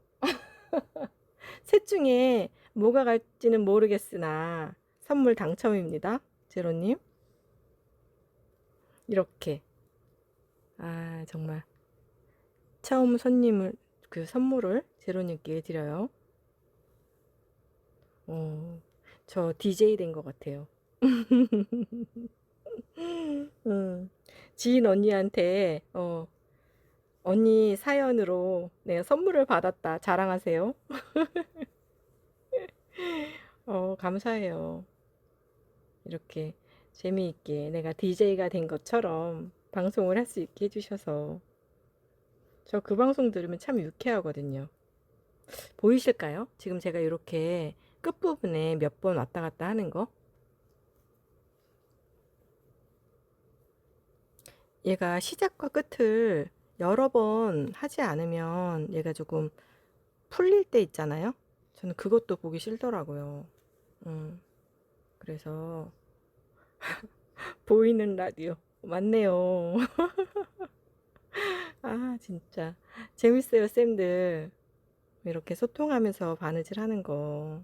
셋 중에 뭐가 갈지는 모르겠으나 선물 당첨입니다. 제로님. 이렇게. 아, 정말. 처음 손님을, 그 선물을 제로님께 드려요. 어, 저 DJ 된 것 같아요. 지인 언니한테, 언니 사연으로 내가 선물을 받았다. 자랑하세요. 감사해요. 이렇게 재미있게 내가 DJ가 된 것처럼 방송을 할 수 있게 해주셔서. 저 그 방송 들으면 참 유쾌하거든요. 보이실까요? 지금 제가 이렇게 끝부분에 몇 번 왔다 갔다 하는 거? 얘가 시작과 끝을 여러 번 하지 않으면 얘가 조금 풀릴 때 있잖아요. 저는 그것도 보기 싫더라고요. 그래서 보이는 라디오 맞네요. 아 진짜 재밌어요, 쌤들. 이렇게 소통하면서 바느질 하는 거.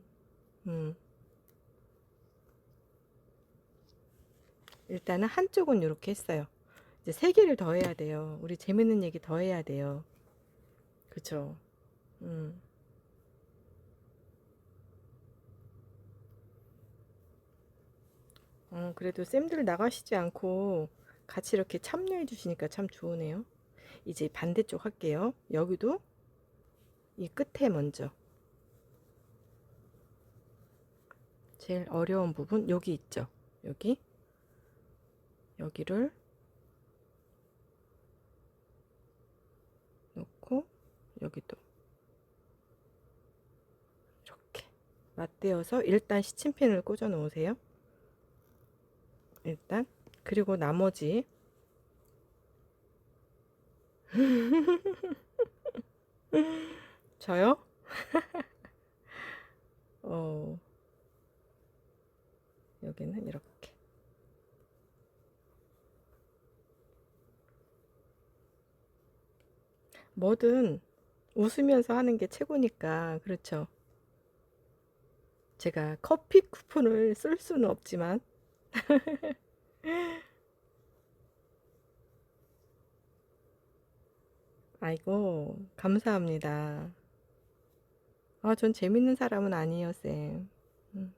음, 일단은 한쪽은 이렇게 했어요. 이제 세 개를 더 해야 돼요. 우리 재밌는 얘기 더 해야 돼요. 그쵸? 음. 그래도 쌤들 나가시지 않고 같이 이렇게 참여해 주시니까 참 좋으네요. 이제 반대쪽 할게요. 여기도 이 끝에 먼저 제일 어려운 부분 여기 있죠. 여기를 놓고 여기도 이렇게 맞대어서 일단 시침핀을 꽂아 놓으세요. 일단 그리고 나머지 저요? 어, 여기는 이렇게 뭐든 웃으면서 하는 게 최고니까 그렇죠. 제가 커피 쿠폰을 쓸 수는 없지만 아이고 감사합니다. 아, 전 재밌는 사람은 아니에요, 쌤. 음,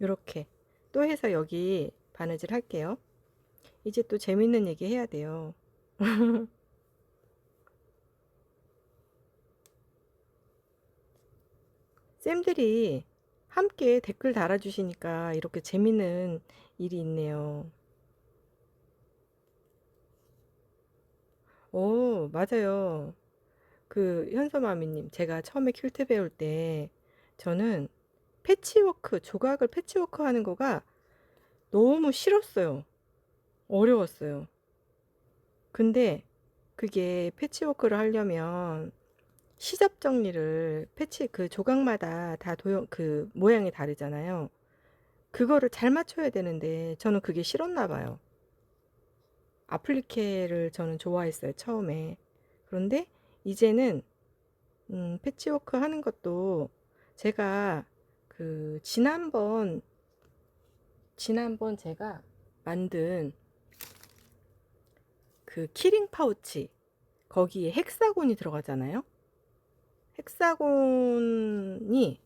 이렇게 또 해서 여기 바느질 할게요. 이제 또 재밌는 얘기 해야 돼요. 쌤들이 함께 댓글 달아주시니까 이렇게 재밌는 일이 있네요. 오, 맞아요. 그 현서마미님, 제가 처음에 퀼트 배울 때 저는 패치워크, 조각을 패치워크 하는 거가 너무 싫었어요. 어려웠어요. 근데 그게 패치워크를 하려면 시접 정리를 패치 그 조각마다 다 도형 그 모양이 다르잖아요. 그거를 잘 맞춰야 되는데 저는 그게 싫었나 봐요. 아플리케를 저는 좋아했어요, 처음에. 그런데 이제는 패치워크 하는 것도 제가 그 지난번 제가 만든 그 키링 파우치 거기에 헥사곤이 들어가잖아요. 헥사곤이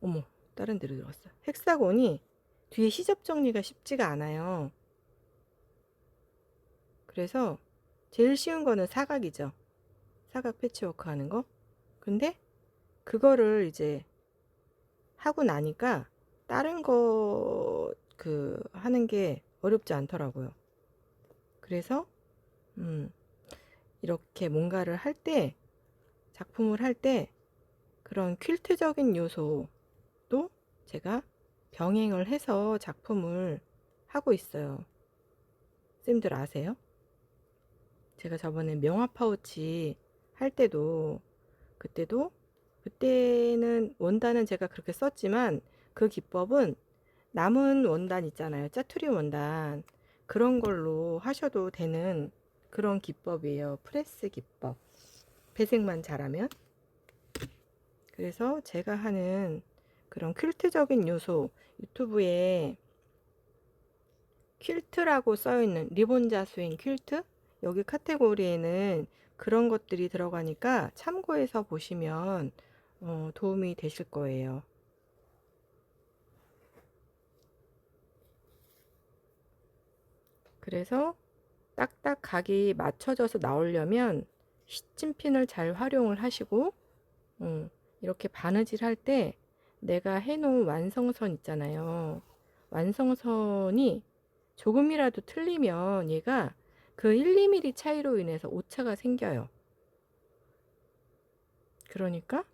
어머 다른 데로 들어갔어. 헥사곤이 뒤에 시접 정리가 쉽지가 않아요. 그래서 제일 쉬운 거는 사각이죠. 사각 패치워크 하는 거. 근데 그거를 이제 하고 나니까 다른 거 그 하는 게 어렵지 않더라고요. 그래서 음, 이렇게 뭔가를 할 때, 작품을 할 때 그런 퀼트적인 요소도 제가 병행을 해서 작품을 하고 있어요. 쌤들 아세요? 제가 저번에 명화 파우치 할 때도 그때는 원단은 제가 그렇게 썼지만 그 기법은 남은 원단 있잖아요. 짜투리 원단. 그런 걸로 하셔도 되는 그런 기법이에요. 프레스 기법. 배색만 잘하면. 그래서 제가 하는 그런 퀼트적인 요소 유튜브에 퀼트라고 써있는 리본자 스윙 퀼트 여기 카테고리에는 그런 것들이 들어가니까 참고해서 보시면 도움이 되실 거예요. 그래서 딱딱 각이 맞춰져서 나오려면 시침핀을 잘 활용을 하시고 이렇게 바느질 할 때 내가 해놓은 완성선 있잖아요. 완성선이 조금이라도 틀리면 얘가 그 1, 2mm 차이로 인해서 오차가 생겨요. 그러니까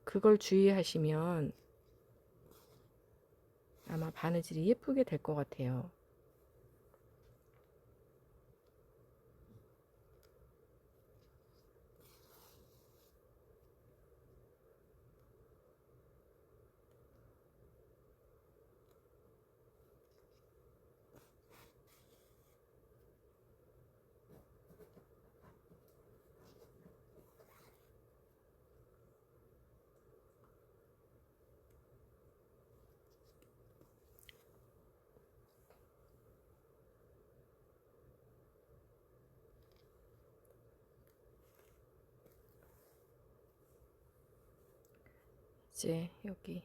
그걸 주의하시면 아마 바느질이 예쁘게 될 것 같아요. 이제 여기.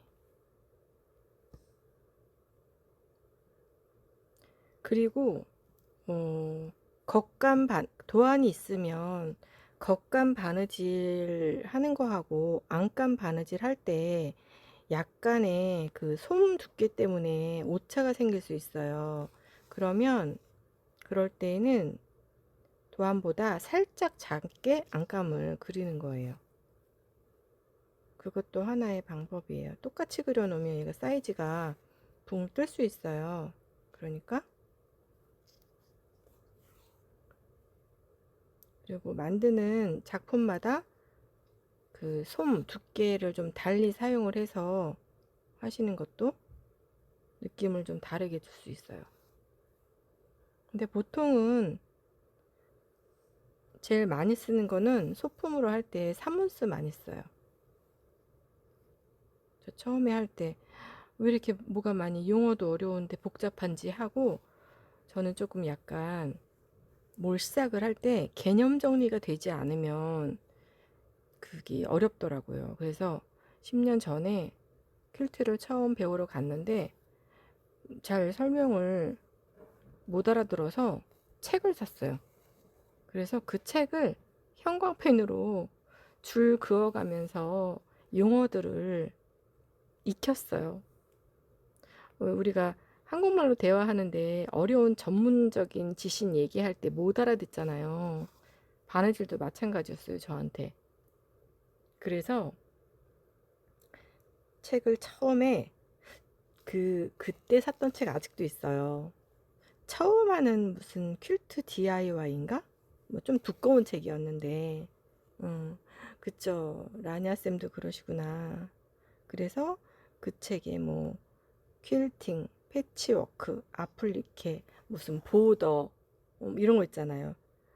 그리고 겉감 도안이 있으면 겉감 바느질 하는 거하고 안감 바느질 할 때 약간의 그 솜 두께 때문에 오차가 생길 수 있어요. 그러면 그럴 때는 도안보다 살짝 작게 안감을 그리는 거예요. 그것도 하나의 방법이에요. 똑같이 그려놓으면 얘가 사이즈가 붕 뜰 수 있어요. 그러니까 그리고 만드는 작품마다 그 솜 두께를 좀 달리 사용을 해서 하시는 것도 느낌을 좀 다르게 줄 수 있어요. 근데 보통은 제일 많이 쓰는 거는 소품으로 할 때 사문스 많이 써요. 저 처음에 할 때 왜 이렇게 뭐가 많이 용어도 어려운데 복잡한지 하고, 저는 조금 약간 뭘 시작을 할 때 개념 정리가 되지 않으면 그게 어렵더라고요. 그래서 10년 전에 퀼트를 처음 배우러 갔는데 잘 설명을 못 알아들어서 책을 샀어요. 그래서 그 책을 형광펜으로 줄 그어가면서 용어들을 익혔어요. 우리가 한국말로 대화하는데 어려운 전문적인 지식 얘기할 때 못 알아듣잖아요. 바느질도 마찬가지였어요, 저한테. 그래서 책을 처음에 그때 샀던 책 아직도 있어요. 처음 하는 무슨 퀼트 DIY인가? 뭐 좀 두꺼운 책이었는데, 그쵸. 라냐 쌤도 그러시구나. 그래서 그 책에 뭐 퀼팅, 패치워크, 아플리케, 무슨 보더 이런 거 있잖아요.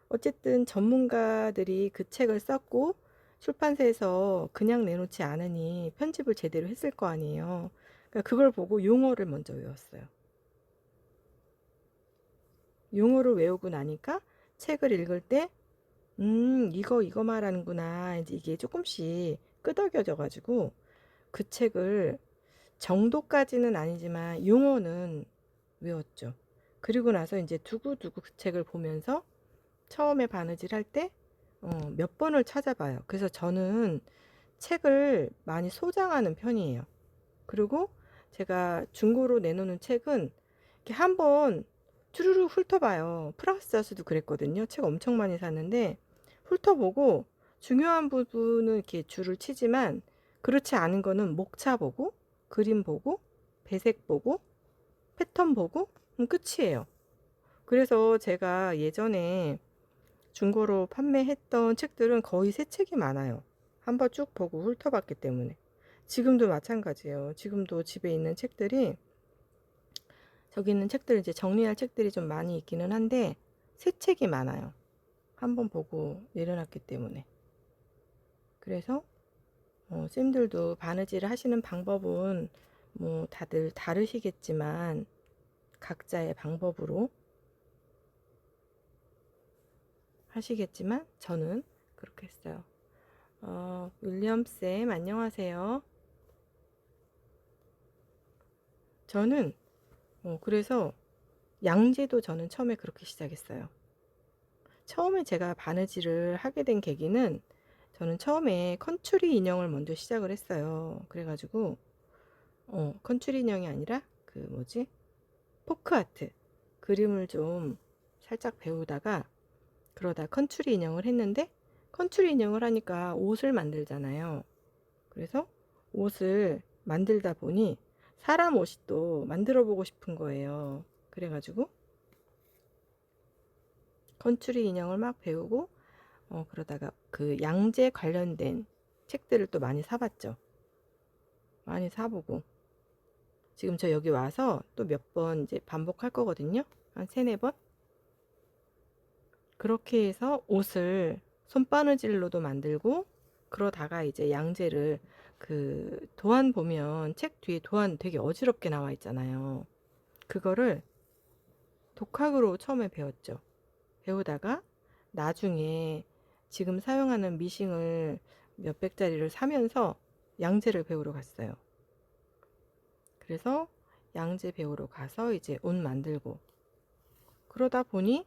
어쨌든 전문가들이 그 책을 썼고 출판사에서 그냥 내놓지 않으니 편집을 제대로 했을 거 아니에요. 그러니까 그걸 보고 용어를 먼저 외웠어요. 용어를 외우고 나니까 책을 읽을 때 이거 말하는구나. 이제 이게 조금씩 끄덕여져 가지고 그 책을 정도까지는 아니지만 용어는 외웠죠. 그리고 나서 이제 두고두고 그 책을 보면서 처음에 바느질 할 때 몇 번을 찾아봐요. 그래서 저는 책을 많이 소장하는 편이에요. 그리고 제가 중고로 내놓는 책은 이렇게 한번 쭈루루 훑어봐요. 프랑스자수도 그랬거든요. 책 엄청 많이 샀는데 훑어보고 중요한 부분은 이렇게 줄을 치지만 그렇지 않은 거는 목차 보고 그림 보고 배색 보고 패턴 보고 끝이에요. 그래서 제가 예전에 중고로 판매했던 책들은 거의 새 책이 많아요. 한번 쭉 보고 훑어봤기 때문에. 지금도 마찬가지예요. 지금도 집에 있는 책들이, 저기 있는 책들 이제 정리할 책들이 좀 많이 있기는 한데 새 책이 많아요. 한번 보고 내려놨기 때문에. 그래서 쌤들도 바느질을 하시는 방법은 뭐 다들 다르시겠지만 각자의 방법으로 하시겠지만 저는 그렇게 했어요. 윌리엄쌤 안녕하세요. 저는 그래서 양재도 저는 처음에 그렇게 시작했어요. 처음에 제가 바느질을 하게 된 계기는 저는 처음에 컨츄리 인형을 먼저 시작을 했어요. 그래가지고 컨츄리 인형이 아니라 그 뭐지? 포크아트 그림을 좀 살짝 배우다가 그러다 컨츄리 인형을 했는데 컨츄리 인형을 하니까 옷을 만들잖아요. 그래서 옷을 만들다 보니 사람 옷이 또 만들어 보고 싶은 거예요. 그래가지고 컨츄리 인형을 막 배우고 그러다가 그 양재 관련된 책들을 또 많이 사봤죠. 많이 사보고 지금 저 여기 와서 또 몇 번 이제 반복할 거거든요. 한 3-4번. 그렇게 해서 옷을 손바느질로도 만들고 그러다가 이제 양재를 그 도안 보면 책 뒤에 도안 되게 어지럽게 나와 있잖아요. 그거를 독학으로 처음에 배웠죠. 배우다가 나중에 지금 사용하는 미싱을 몇백짜리를 사면서 양재를 배우러 갔어요. 그래서 양재 배우러 가서 이제 옷 만들고, 그러다 보니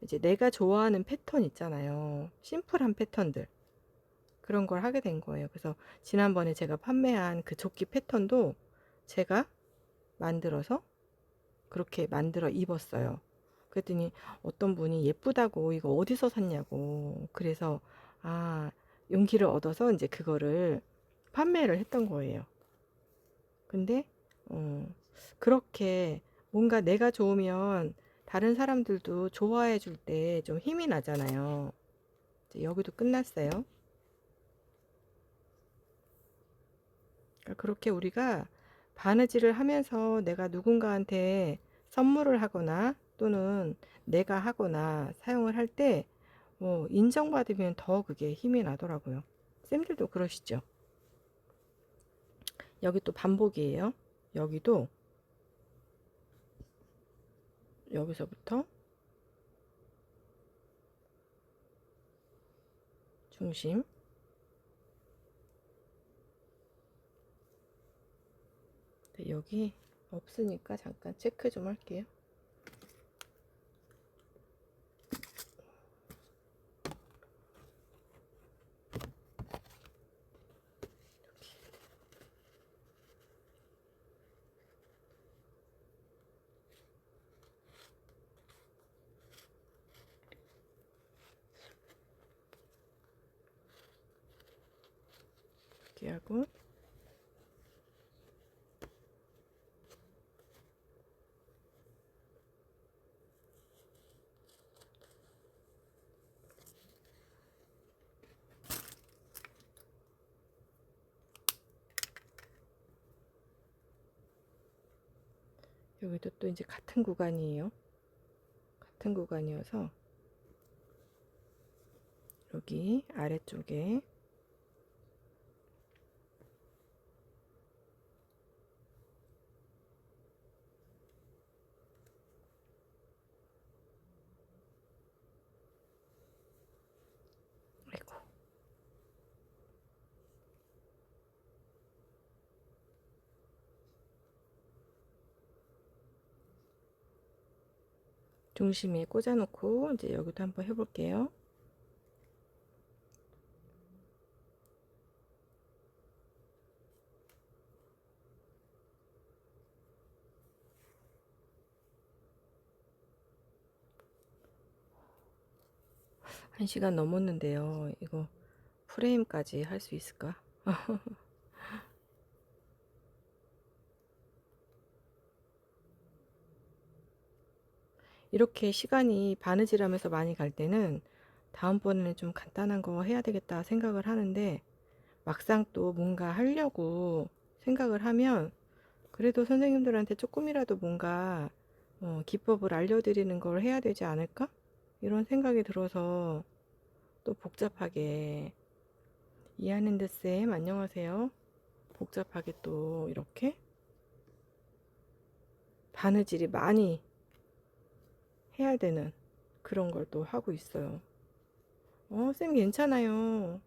이제 내가 좋아하는 패턴 있잖아요. 심플한 패턴들. 그런 걸 하게 된 거예요. 그래서 지난번에 제가 판매한 그 조끼 패턴도 제가 만들어서 그렇게 만들어 입었어요. 그랬더니 어떤 분이 예쁘다고 이거 어디서 샀냐고. 그래서 용기를 얻어서 이제 그거를 판매를 했던 거예요. 근데 그렇게 뭔가 내가 좋으면 다른 사람들도 좋아해 줄 때 좀 힘이 나잖아요. 이제 여기도 끝났어요. 그러니까 그렇게 우리가 바느질을 하면서 내가 누군가한테 선물을 하거나 또는 내가 하거나 사용을 할 때 인정받으면 더 그게 힘이 나더라고요. 쌤들도 그러시죠? 여기 또 반복이에요. 여기도 여기서부터 중심, 네, 여기 없으니까 잠깐 체크 좀 할게요. 이렇게 하고 여기도 또 이제 같은 구간이에요. 같은 구간이어서 여기 아래쪽에 아이고 중심에 꽂아놓고 이제 여기도 한번 해볼게요. 한 시간 넘었는데요. 이거 프레임까지 할 수 있을까? 이렇게 시간이 바느질하면서 많이 갈 때는 다음번에는 좀 간단한 거 해야 되겠다 생각을 하는데 막상 또 뭔가 하려고 생각을 하면 그래도 선생님들한테 조금이라도 뭔가 기법을 알려드리는 걸 해야 되지 않을까? 이런 생각이 들어서 또 복잡하게 이하는데 쌤 안녕하세요. 복잡하게 또 이렇게 바느질이 많이 해야 되는 그런 걸 또 하고 있어요. 쌤 괜찮아요.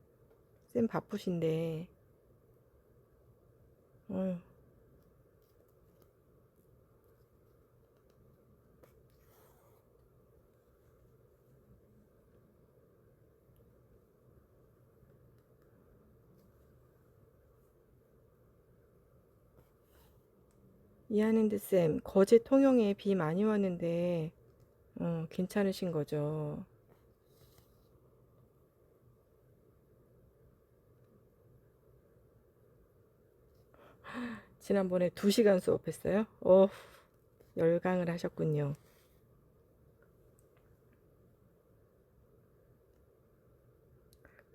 쌤 바쁘신데. 어, 이하는데 쌤, 거제 통영에 비 많이 왔는데 괜찮으신 거죠? 지난번에 2시간 수업했어요? 열강을 하셨군요.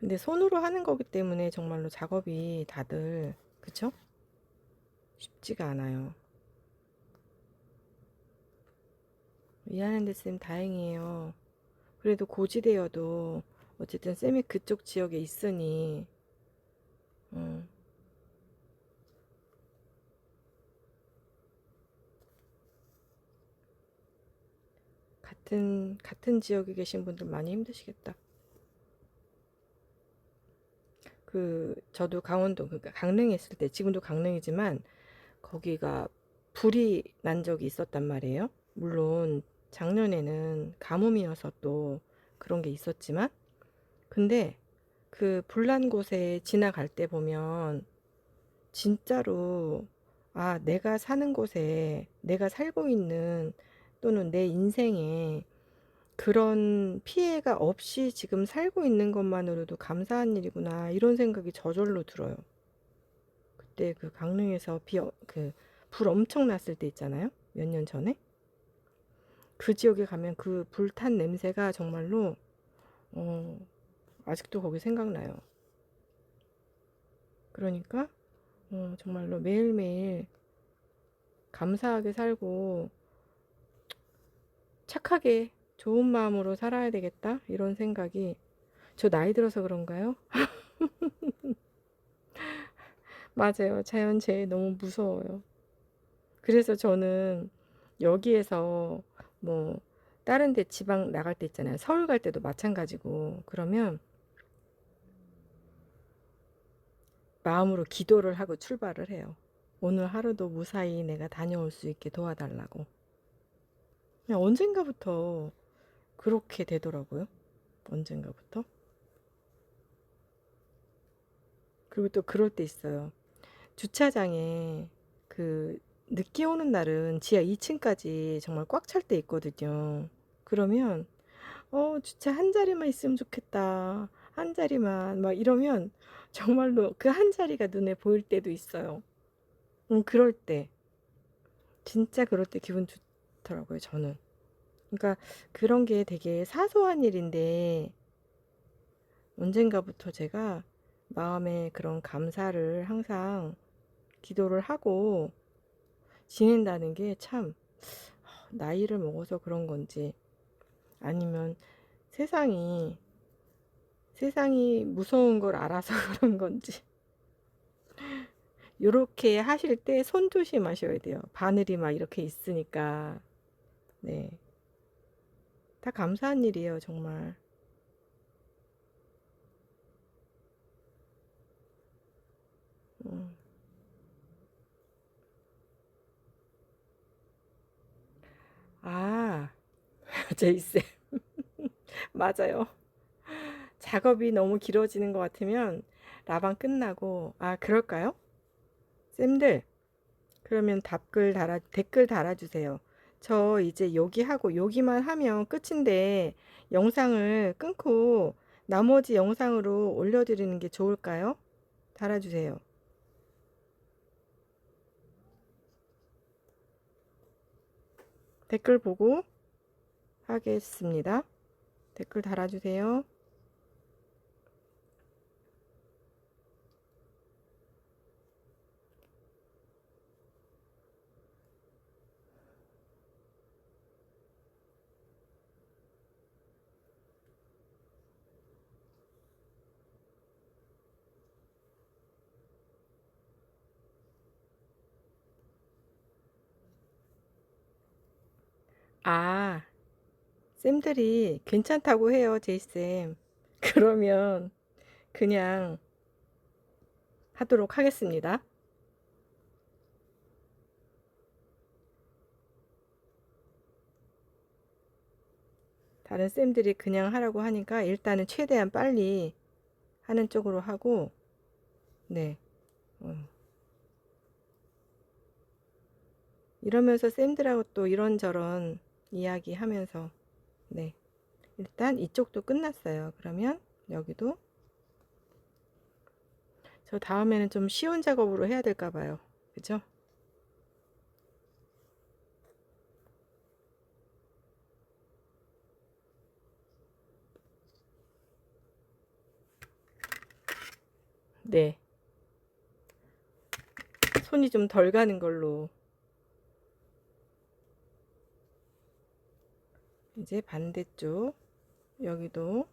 근데 손으로 하는 거기 때문에 정말로 작업이 다들, 그쵸? 쉽지가 않아요. 이하는데 쌤 다행이에요. 그래도 고지대여도 어쨌든 쌤이 그쪽 지역에 있으니, 음, 같은 지역에 계신 분들 많이 힘드시겠다. 저도 강원도, 그러니까 강릉에 있을 때, 지금도 강릉이지만, 거기가 불이 난 적이 있었단 말이에요. 물론, 작년에는 가뭄이어서 또 그런 게 있었지만, 근데 그 불난 곳에 지나갈 때 보면, 진짜로, 아, 내가 사는 곳에, 내가 살고 있는, 또는 내 인생에 그런 피해가 없이 지금 살고 있는 것만으로도 감사한 일이구나, 이런 생각이 저절로 들어요. 그때 그 강릉에서 불 엄청 났을 때 있잖아요. 몇 년 전에. 그 지역에 가면 그 불탄 냄새가 정말로, 어, 아직도 거기 생각나요. 그러니까, 정말로 매일매일 감사하게 살고, 착하게, 좋은 마음으로 살아야 되겠다, 이런 생각이, 저 나이 들어서 그런가요? 맞아요. 자연재해 너무 무서워요. 그래서 저는 여기에서 뭐 다른 데 지방 나갈 때 있잖아요. 서울 갈 때도 마찬가지고. 그러면 마음으로 기도를 하고 출발을 해요. 오늘 하루도 무사히 내가 다녀올 수 있게 도와달라고. 그냥 언젠가부터 그렇게 되더라고요. 언젠가부터. 그리고 또 그럴 때 있어요. 주차장에 그 늦게 오는 날은 지하 2층까지 정말 꽉 찰 때 있거든요. 그러면 주차 한 자리만 있으면 좋겠다. 한 자리만 막 이러면 정말로 그 한 자리가 눈에 보일 때도 있어요. 그럴 때 진짜 그럴 때 기분 좋더라고요, 저는. 그러니까 그런 게 되게 사소한 일인데 언젠가부터 제가 마음에 그런 감사를 항상 기도를 하고 지낸다는 게 참 나이를 먹어서 그런 건지 아니면 세상이 세상이 무서운 걸 알아서 그런 건지 요렇게 하실 때 손 조심하셔야 돼요. 바늘이 막 이렇게 있으니까. 네. 다 감사한 일이에요, 정말. 음. 아, 제이쌤. 맞아요. 작업이 너무 길어지는 것 같으면 라방 끝나고, 아, 그럴까요? 쌤들, 그러면 댓글 달아주세요. 저 이제 여기 하고 여기만 하면 끝인데 영상을 끊고 나머지 영상으로 올려드리는 게 좋을까요? 달아주세요. 댓글 보고 하겠습니다. 댓글 달아주세요. 아, 쌤들이 괜찮다고 해요, 제이쌤. 그러면 그냥 하도록 하겠습니다. 다른 쌤들이 그냥 하라고 하니까 일단은 최대한 빨리 하는 쪽으로 하고, 네. 어, 이러면서 쌤들하고 또 이런저런 이야기 하면서, 네. 일단 이쪽도 끝났어요. 그러면 여기도 저 다음에는 좀 쉬운 작업으로 해야 될까 봐요. 그죠? 네. 손이 좀 덜 가는 걸로. 이제 반대쪽 여기도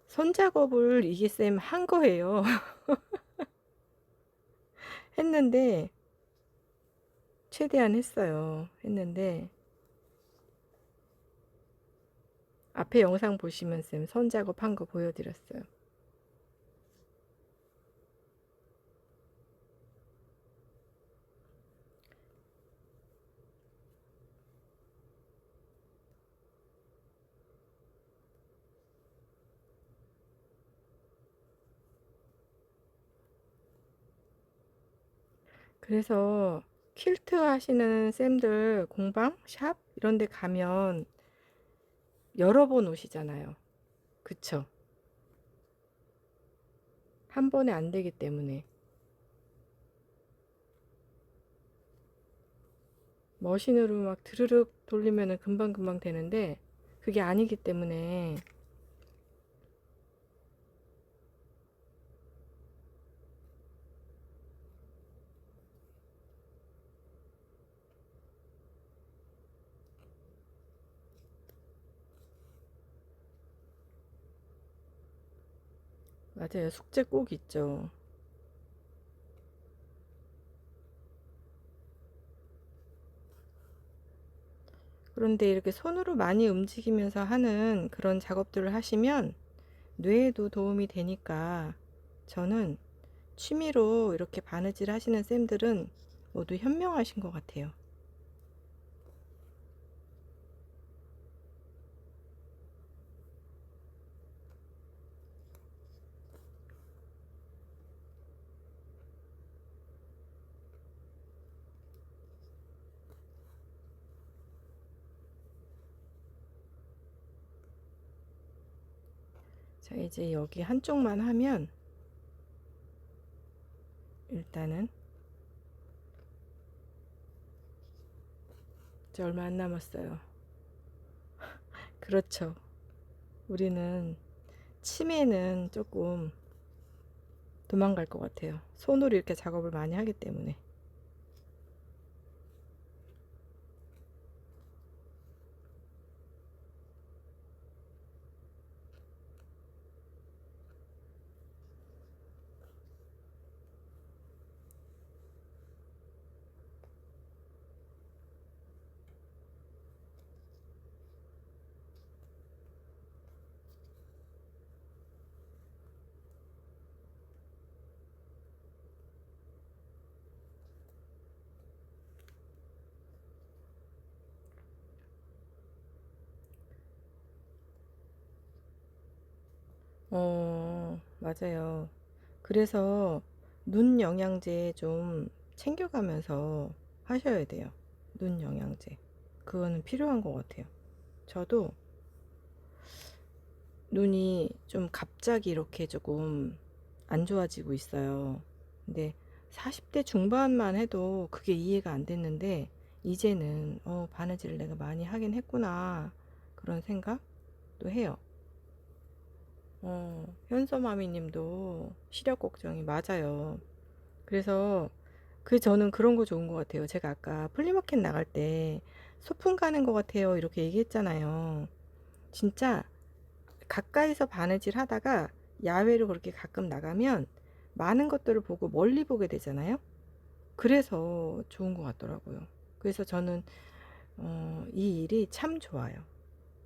손작업을 이게 쌤 한 거예요. 했는데 최대한 했어요. 했는데 앞에 영상 보시면 쌤 손 작업한 거 보여드렸어요. 그래서 퀼트 하시는 쌤들 공방, 샵 이런 데 가면 여러 번 오시잖아요. 그쵸? 한 번에 안 되기 때문에. 머신으로 막 드르륵 돌리면은 금방금방 되는데 그게 아니기 때문에 맞아요. 숙제 꼭 있죠. 그런데 이렇게 손으로 많이 움직이면서 하는 그런 작업들을 하시면 뇌에도 도움이 되니까 저는 취미로 이렇게 바느질 하시는 쌤들은 모두 현명하신 것 같아요. 자, 이제 여기 한쪽만 하면 일단은 이제 얼마 안 남았어요. 그렇죠. 우리는 치매는 조금 도망갈 것 같아요. 손으로 이렇게 작업을 많이 하기 때문에. 맞아요. 그래서 눈 영양제 좀 챙겨가면서 하셔야 돼요. 눈 영양제. 그거는 필요한 것 같아요. 저도 눈이 좀 갑자기 이렇게 조금 안 좋아지고 있어요. 근데 40대 중반만 해도 그게 이해가 안 됐는데, 이제는, 바느질을 내가 많이 하긴 했구나. 그런 생각도 해요. 현서마미 님도 시력 걱정이 맞아요. 그래서 저는 그런 거 좋은 것 같아요. 제가 아까 플리마켓 나갈 때 소풍 가는 것 같아요. 이렇게 얘기했잖아요. 진짜 가까이서 바느질 하다가 야외로 그렇게 가끔 나가면 많은 것들을 보고 멀리 보게 되잖아요. 그래서 좋은 것 같더라고요. 그래서 저는 이 일이 참 좋아요.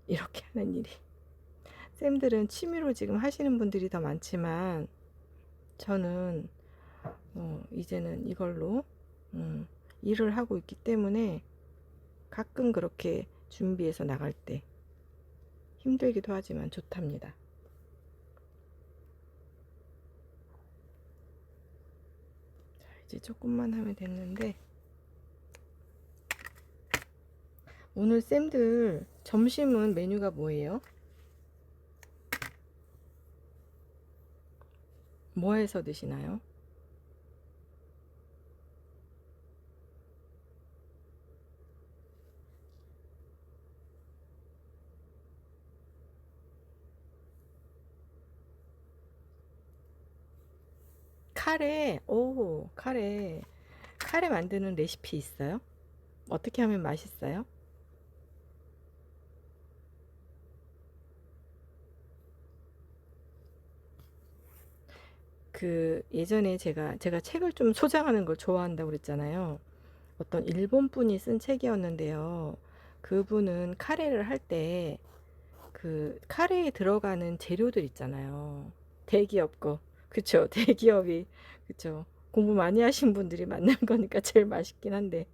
이렇게 하는 일이. 쌤들은 취미로 지금 하시는 분들이 더 많지만 저는 이제는 이걸로 일을 하고 있기 때문에 가끔 그렇게 준비해서 나갈 때 힘들기도 하지만 좋답니다. 자, 이제 조금만 하면 됐는데 오늘 쌤들 점심은 메뉴가 뭐예요? 뭐 해서 드시나요? 카레, 오, 카레. 카레 만드는 레시피 있어요? 어떻게 하면 맛있어요? 그 예전에 제가 책을 좀 소장하는 걸 좋아한다고 그랬잖아요. 어떤 일본 분이 쓴 책이었는데요. 그분은 카레를 할 때 그 카레에 들어가는 재료들 있잖아요. 대기업 거. 그쵸. 대기업이, 그쵸. 공부 많이 하신 분들이 만든 거니까 제일 맛있긴 한데.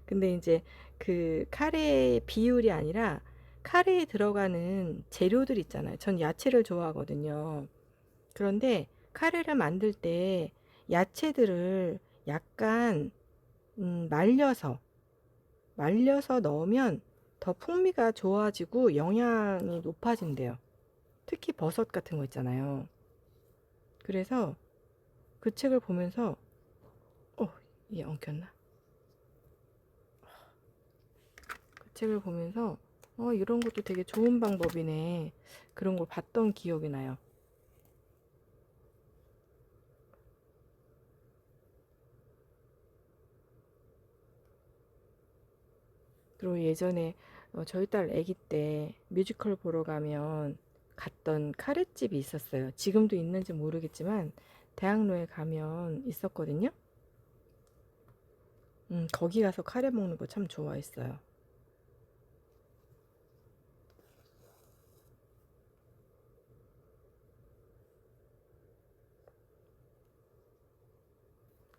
근데 이제 그 카레의 비율이 아니라 카레에 들어가는 재료들 있잖아요. 전 야채를 좋아하거든요. 그런데 카레를 만들 때 야채들을 약간 말려서 넣으면 더 풍미가 좋아지고 영양이 높아진대요. 특히 버섯 같은 거 있잖아요. 그래서 그 책을 보면서 얘 엉켰나? 그 책을 보면서 이런 것도 되게 좋은 방법이네. 그런 걸 봤던 기억이 나요. 그리고 예전에 저희 딸 아기 때 뮤지컬 보러 가면 갔던 카레집이 있었어요. 지금도 있는지 모르겠지만 대학로에 가면 있었거든요. 거기 가서 카레 먹는 거 참 좋아했어요.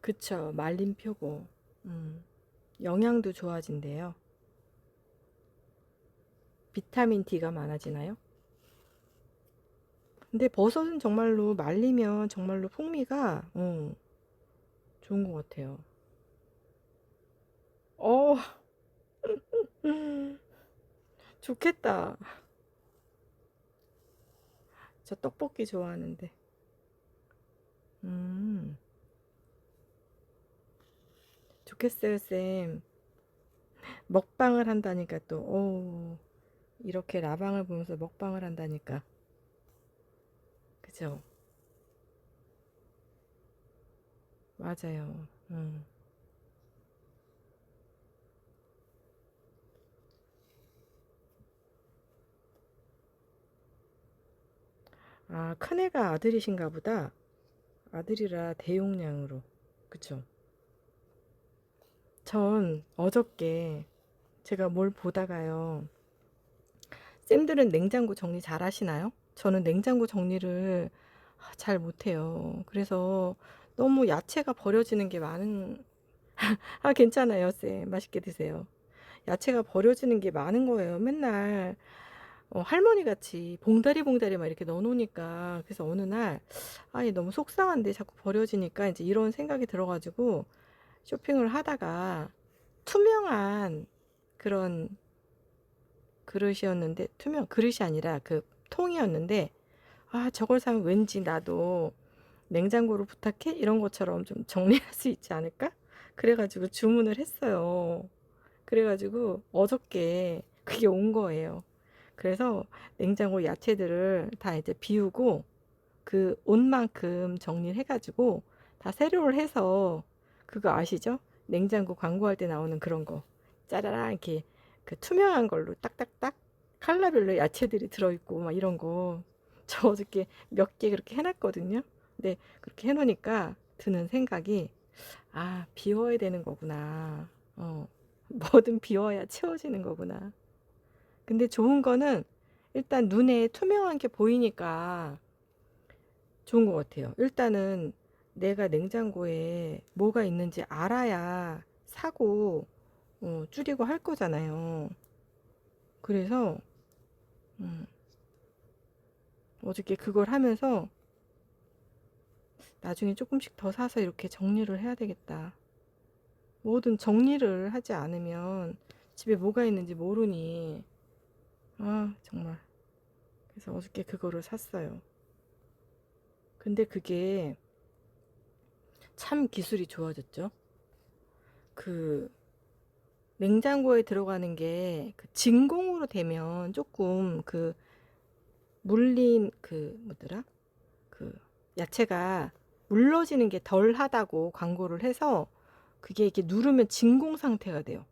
그쵸. 말린 표고. 음, 영양도 좋아진대요. 비타민 D가 많아지나요? 근데 버섯은 정말로 말리면 정말로 풍미가 좋은 것 같아요. 어, 좋겠다. 저 떡볶이 좋아하는데. 음, 좋겠어요, 쌤. 먹방을 한다니까 또, 이렇게 라방을 보면서 먹방을 한다니까. 그죠? 맞아요. 아, 큰애가 아들이신가 보다. 아들이라 대용량으로. 그쵸? 전 어저께 제가 뭘 보다가요. 쌤들은 냉장고 정리 잘 하시나요? 저는 냉장고 정리를 잘 못해요. 그래서 너무 야채가 버려지는 게 많은, 괜찮아요, 쌤. 맛있게 드세요. 야채가 버려지는 게 많은 거예요. 맨날 할머니 같이 봉다리 봉다리 막 이렇게 넣어놓으니까. 그래서 어느 날, 얘 너무 속상한데 자꾸 버려지니까 이제 이런 생각이 들어가지고 쇼핑을 하다가 투명한 그런 그릇이었는데, 투명 그릇이 아니라 그 통이었는데, 저걸 사면 왠지 나도 냉장고로 부탁해? 이런 것처럼 좀 정리할 수 있지 않을까? 그래가지고 주문을 했어요. 그래가지고 어저께 그게 온 거예요. 그래서 냉장고 야채들을 다 이제 비우고 그 온 만큼 정리를 해가지고 다 세로를 해서, 그거 아시죠? 냉장고 광고할 때 나오는 그런 거. 짜라랑 이렇게 그 투명한 걸로 딱딱딱 컬러별로 야채들이 들어있고 막 이런 거. 저 어저께 몇 개 그렇게 해놨거든요. 근데 그렇게 해놓으니까 드는 생각이, 비워야 되는 거구나. 뭐든 비워야 채워지는 거구나. 근데 좋은 거는 일단 눈에 투명한 게 보이니까 좋은 것 같아요. 일단은 내가 냉장고에 뭐가 있는지 알아야 사고 줄이고 할 거잖아요. 그래서 음, 어저께 그걸 하면서 나중에 조금씩 더 사서 이렇게 정리를 해야 되겠다. 뭐든 정리를 하지 않으면 집에 뭐가 있는지 모르니. 정말. 그래서 어저께 그거를 샀어요. 근데 그게 참 기술이 좋아졌죠. 그 냉장고에 들어가는 게그 진공으로 되면 조금 그 물린 그 뭐더라? 그 야채가 물러지는 게 덜 하다고 광고를 해서 그게 이렇게 누르면 진공 상태가 돼요.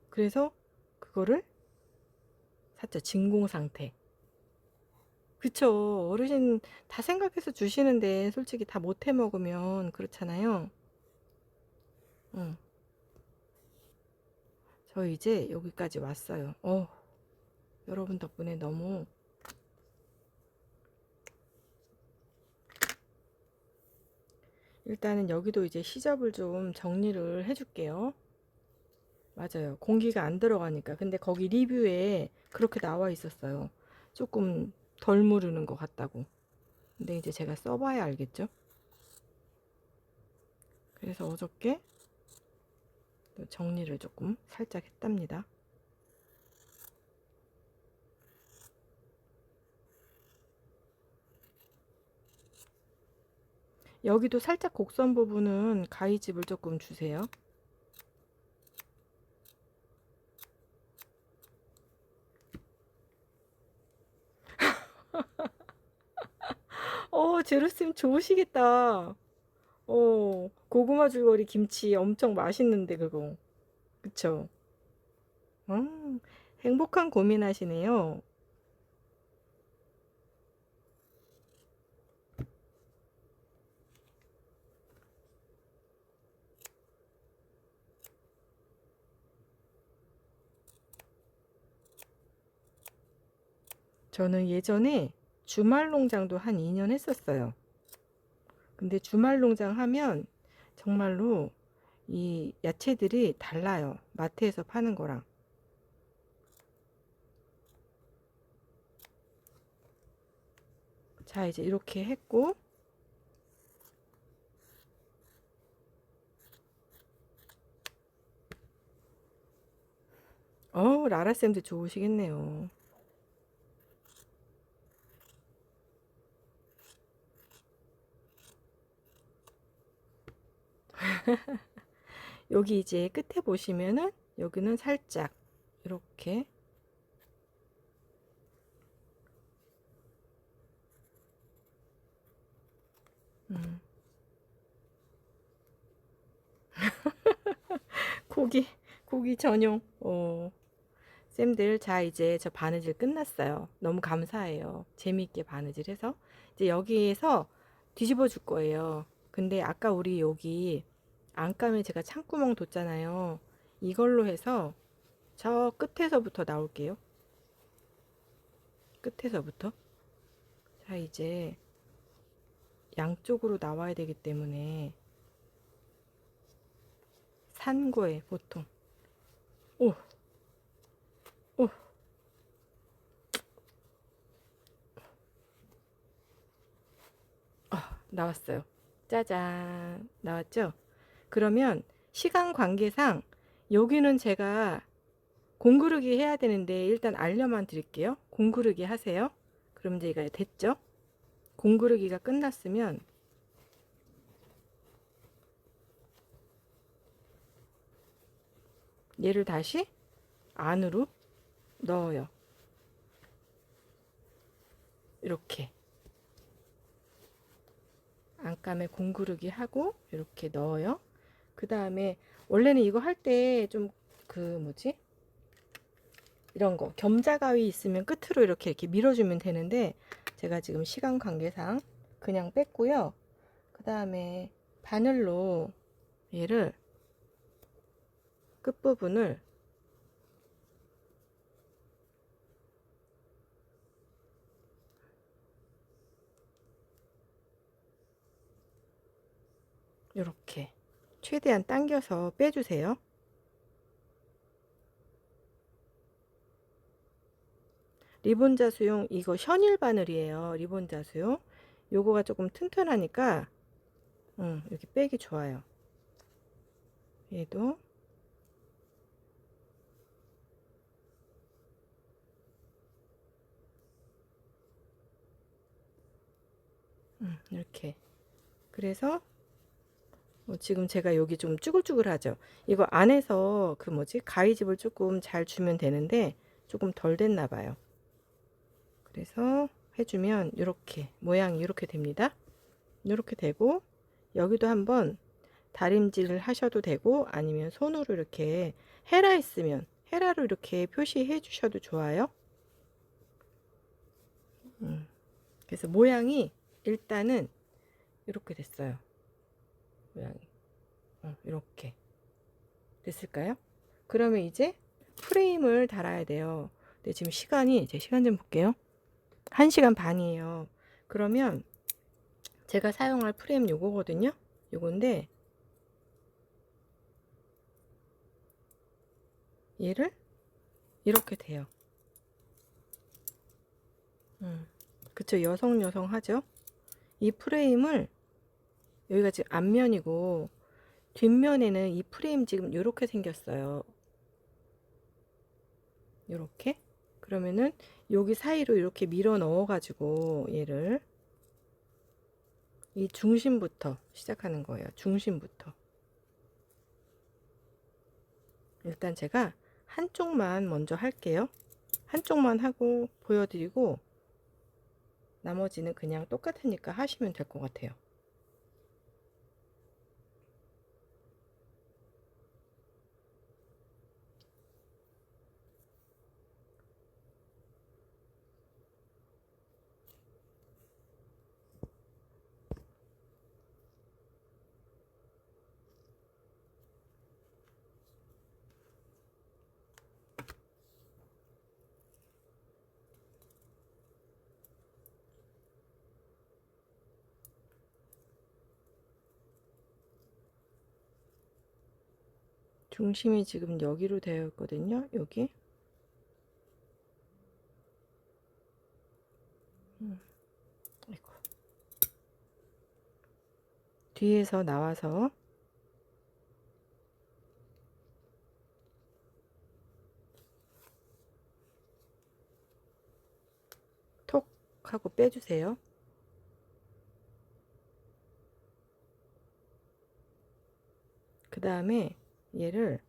그래서 그거를 샀죠. 진공 상태. 그쵸. 어르신 다 생각해서 주시는데 솔직히 다 못해 먹으면 그렇잖아요. 응. 저 이제 여기까지 왔어요. 여러분 덕분에 너무 일단은 여기도 이제 시접을 좀 정리를 해줄게요. 맞아요. 공기가 안 들어가니까. 근데 거기 리뷰에 그렇게 나와 있었어요. 조금 덜 무르는 것 같다고. 근데 이제 제가 써봐야 알겠죠? 그래서 어저께 정리를 조금 살짝 했답니다. 여기도 살짝 곡선 부분은 가위집을 조금 주세요. 제로쌤 좋으시겠다. 고구마 줄거리 김치 엄청 맛있는데 그거. 그쵸? 행복한 고민하시네요. 저는 예전에 주말 농장도 한 2년 했었어요. 근데 주말 농장 하면 정말로 이 야채들이 달라요. 마트에서 파는 거랑. 자, 이제 이렇게 했고, 라라쌤도 좋으시겠네요. 여기 이제 끝에 보시면은 여기는 살짝 이렇게 음, 고기 고기 전용 쌤들 자 이제 저 바느질 끝났어요. 너무 감사해요. 재미있게 바느질해서 이제 여기에서 뒤집어 줄 거예요. 근데 아까 우리 여기 안감에 제가 창구멍 뒀잖아요. 이걸로 해서 저 끝에서부터 나올게요. 끝에서부터. 자 이제 양쪽으로 나와야 되기 때문에 산거에 보통 오, 오, 나왔어요. 짜잔, 나왔죠? 그러면 시간 관계상 여기는 제가 공구르기 해야 되는데 일단 알려만 드릴게요. 공구르기 하세요. 그럼 이제 이거 됐죠? 공구르기가 끝났으면 얘를 다시 안으로 넣어요. 이렇게 안감에 공구르기 하고 이렇게 넣어요. 그 다음에 원래는 이거 할 때 좀 그 뭐지? 이런 거 겸자가위 있으면 끝으로 이렇게 밀어주면 되는데 제가 지금 시간 관계상 그냥 뺐고요. 그 다음에 바늘로 얘를 끝부분을 이렇게 최대한 당겨서 빼주세요. 리본 자수용 이거 셔닐 바늘이에요. 리본 자수용 요거가 조금 튼튼하니까 이렇게 빼기 좋아요. 얘도 이렇게 그래서 지금 제가 여기 좀 쭈글쭈글하죠. 이거 안에서 그 뭐지 가위집을 조금 잘 주면 되는데 조금 덜 됐나 봐요. 그래서 해주면 이렇게 모양이 이렇게 됩니다. 이렇게 되고 여기도 한번 다림질을 하셔도 되고 아니면 손으로 이렇게 헤라 있으면 헤라로 이렇게 표시해 주셔도 좋아요. 그래서 모양이 일단은 이렇게 됐어요. 모양이 이렇게 됐을까요? 그러면 이제 프레임을 달아야 돼요. 근데 지금 시간이, 제 시간 좀 볼게요. 1시간 반이에요. 그러면 제가 사용할 프레임 요거거든요. 요건데 얘를 이렇게 돼요. 그쵸, 여성 하죠. 이 프레임을, 여기가 지금 앞면이고 뒷면에는 이 프레임 지금 요렇게 생겼어요. 요렇게. 그러면은 여기 사이로 이렇게 밀어 넣어 가지고 얘를 이 중심부터 시작하는 거예요. 중심부터. 일단 제가 한쪽만 먼저 할게요. 한쪽만 하고 보여드리고 나머지는 그냥 똑같으니까 하시면 될 것 같아요. 중심이 지금 여기로 되어 있거든요. 여기. 아이고. 뒤에서 나와서 톡 하고 빼주세요. 그 다음에 얘를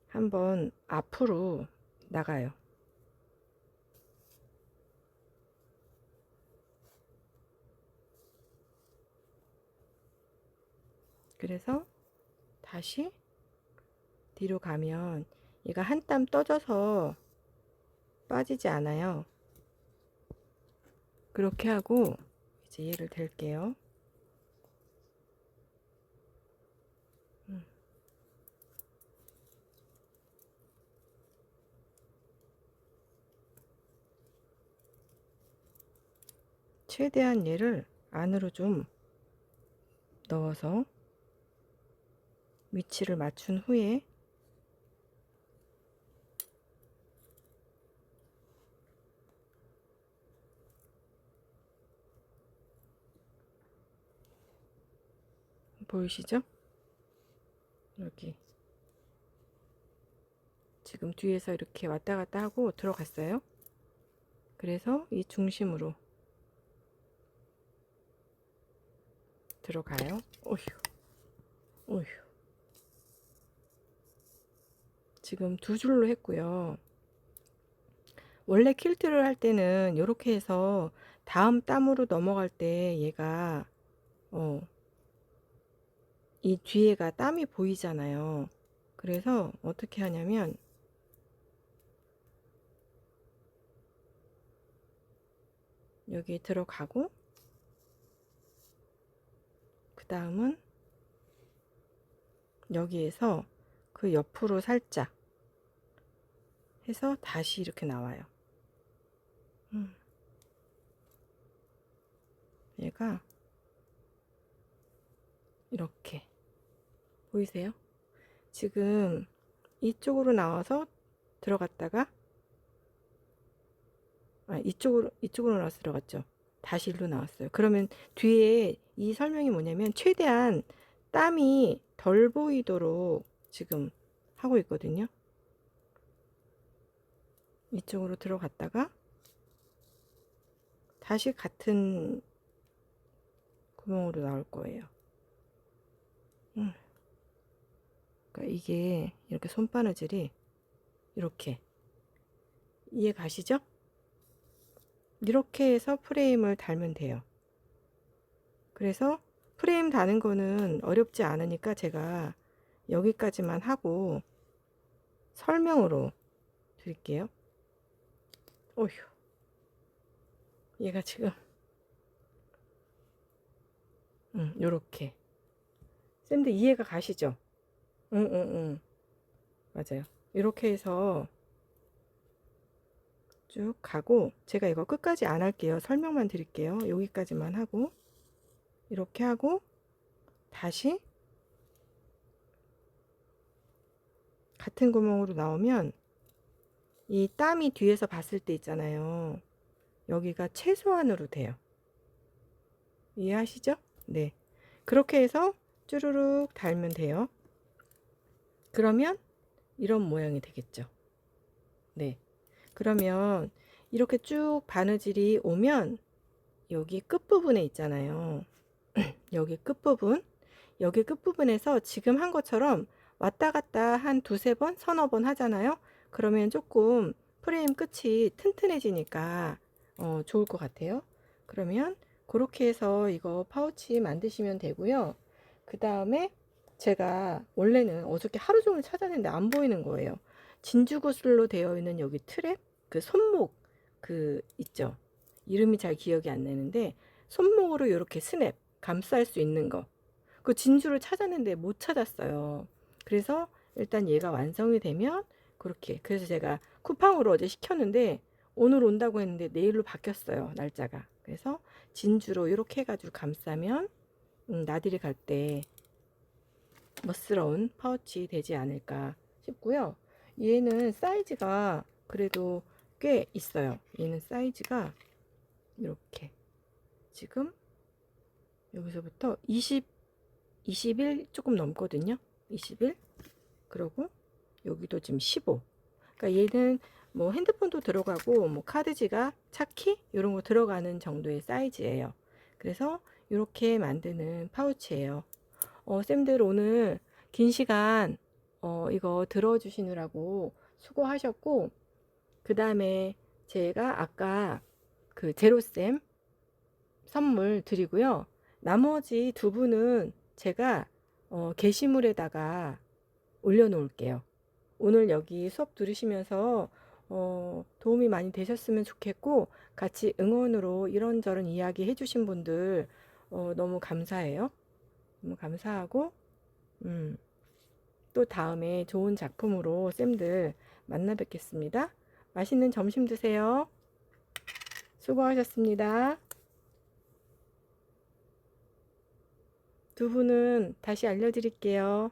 한번 앞으로 나가요. 그래서 다시 뒤로 가면 얘가 한 땀 떠져서 빠지지 않아요. 그렇게 하고 이제 얘를 댈게요. 최대한 얘를 안으로 좀 넣어서 위치를 맞춘 후에 보이시죠? 여기 지금 뒤에서 이렇게 왔다 갔다 하고 들어갔어요. 그래서 이 중심으로 들어가요. 오휴, 오휴. 지금 두 줄로 했고요. 원래 퀼트를 할 때는 이렇게 해서 다음 땀으로 넘어갈 때 얘가 이 뒤에가 땀이 보이잖아요. 그래서 어떻게 하냐면 여기 들어가고 그 다음은 여기에서 그 옆으로 살짝 해서 다시 이렇게 나와요. 얘가 이렇게 보이세요? 지금 이쪽으로 나와서 들어갔다가 이쪽으로 나와서 들어갔죠. 다시 일로 나왔어요. 그러면 뒤에 이 설명이 뭐냐면 최대한 땀이 덜 보이도록 지금 하고 있거든요. 이쪽으로 들어갔다가 다시 같은 구멍으로 나올 거예요. 그러니까 이게 이렇게 손바느질이 이렇게 이해 가시죠? 이렇게 해서 프레임을 달면 돼요. 그래서 프레임 다는 거는 어렵지 않으니까 제가 여기까지만 하고 설명으로 드릴게요. 어휴, 얘가 지금 요렇게 쌤들 이해가 가시죠? 응, 맞아요. 이렇게 해서 쭉 가고, 제가 이거 끝까지 안 할게요. 설명만 드릴게요. 여기까지만 하고, 이렇게 하고 다시 같은 구멍으로 나오면 이 땀이 뒤에서 봤을 때 있잖아요. 여기가 최소한으로 돼요. 이해하시죠? 네. 그렇게 해서 쭈루룩 달면 돼요. 그러면 이런 모양이 되겠죠. 네. 그러면 이렇게 쭉 바느질이 오면 여기 끝부분에 있잖아요. 여기 끝부분, 여기 끝부분에서 지금 한 것처럼 왔다 갔다 한 두세 번, 서너 번 하잖아요. 그러면 조금 프레임 끝이 튼튼해지니까 좋을 것 같아요. 그러면 그렇게 해서 이거 파우치 만드시면 되고요. 그 다음에 제가 원래는 어저께 하루 종일 찾았는데 안 보이는 거예요. 진주구슬로 되어 있는 여기 트랩, 그 손목 그 있죠. 이름이 잘 기억이 안 나는데 손목으로 이렇게 스냅 감쌀 수 있는 거. 그 진주를 찾았는데 못 찾았어요. 그래서 일단 얘가 완성이 되면 그렇게. 그래서 제가 쿠팡으로 어제 시켰는데 오늘 온다고 했는데 내일로 바뀌었어요. 날짜가. 그래서 진주로 이렇게 해가지고 감싸면 나들이 갈 때 멋스러운 파우치 되지 않을까 싶고요. 얘는 사이즈가 그래도 꽤 있어요. 얘는 사이즈가 이렇게 지금 여기서부터 21 조금 넘거든요. 21. 그리고 여기도 지금 15. 그러니까 얘는 뭐 핸드폰도 들어가고 뭐 카드 지갑, 차키 이런 거 들어가는 정도의 사이즈예요. 그래서 이렇게 만드는 파우치예요. 쌤들 오늘 긴 시간 이거 들어주시느라고 수고하셨고, 그 다음에 제가 아까 그 제로쌤 선물 드리고요. 나머지 두 분은 제가 게시물에다가 올려놓을게요. 오늘 여기 수업 들으시면서 도움이 많이 되셨으면 좋겠고, 같이 응원으로 이런저런 이야기 해주신 분들 너무 감사해요. 너무 감사하고, 또 다음에 좋은 작품으로 쌤들 만나 뵙겠습니다. 맛있는 점심 드세요. 수고하셨습니다. 두 분은 다시 알려드릴게요.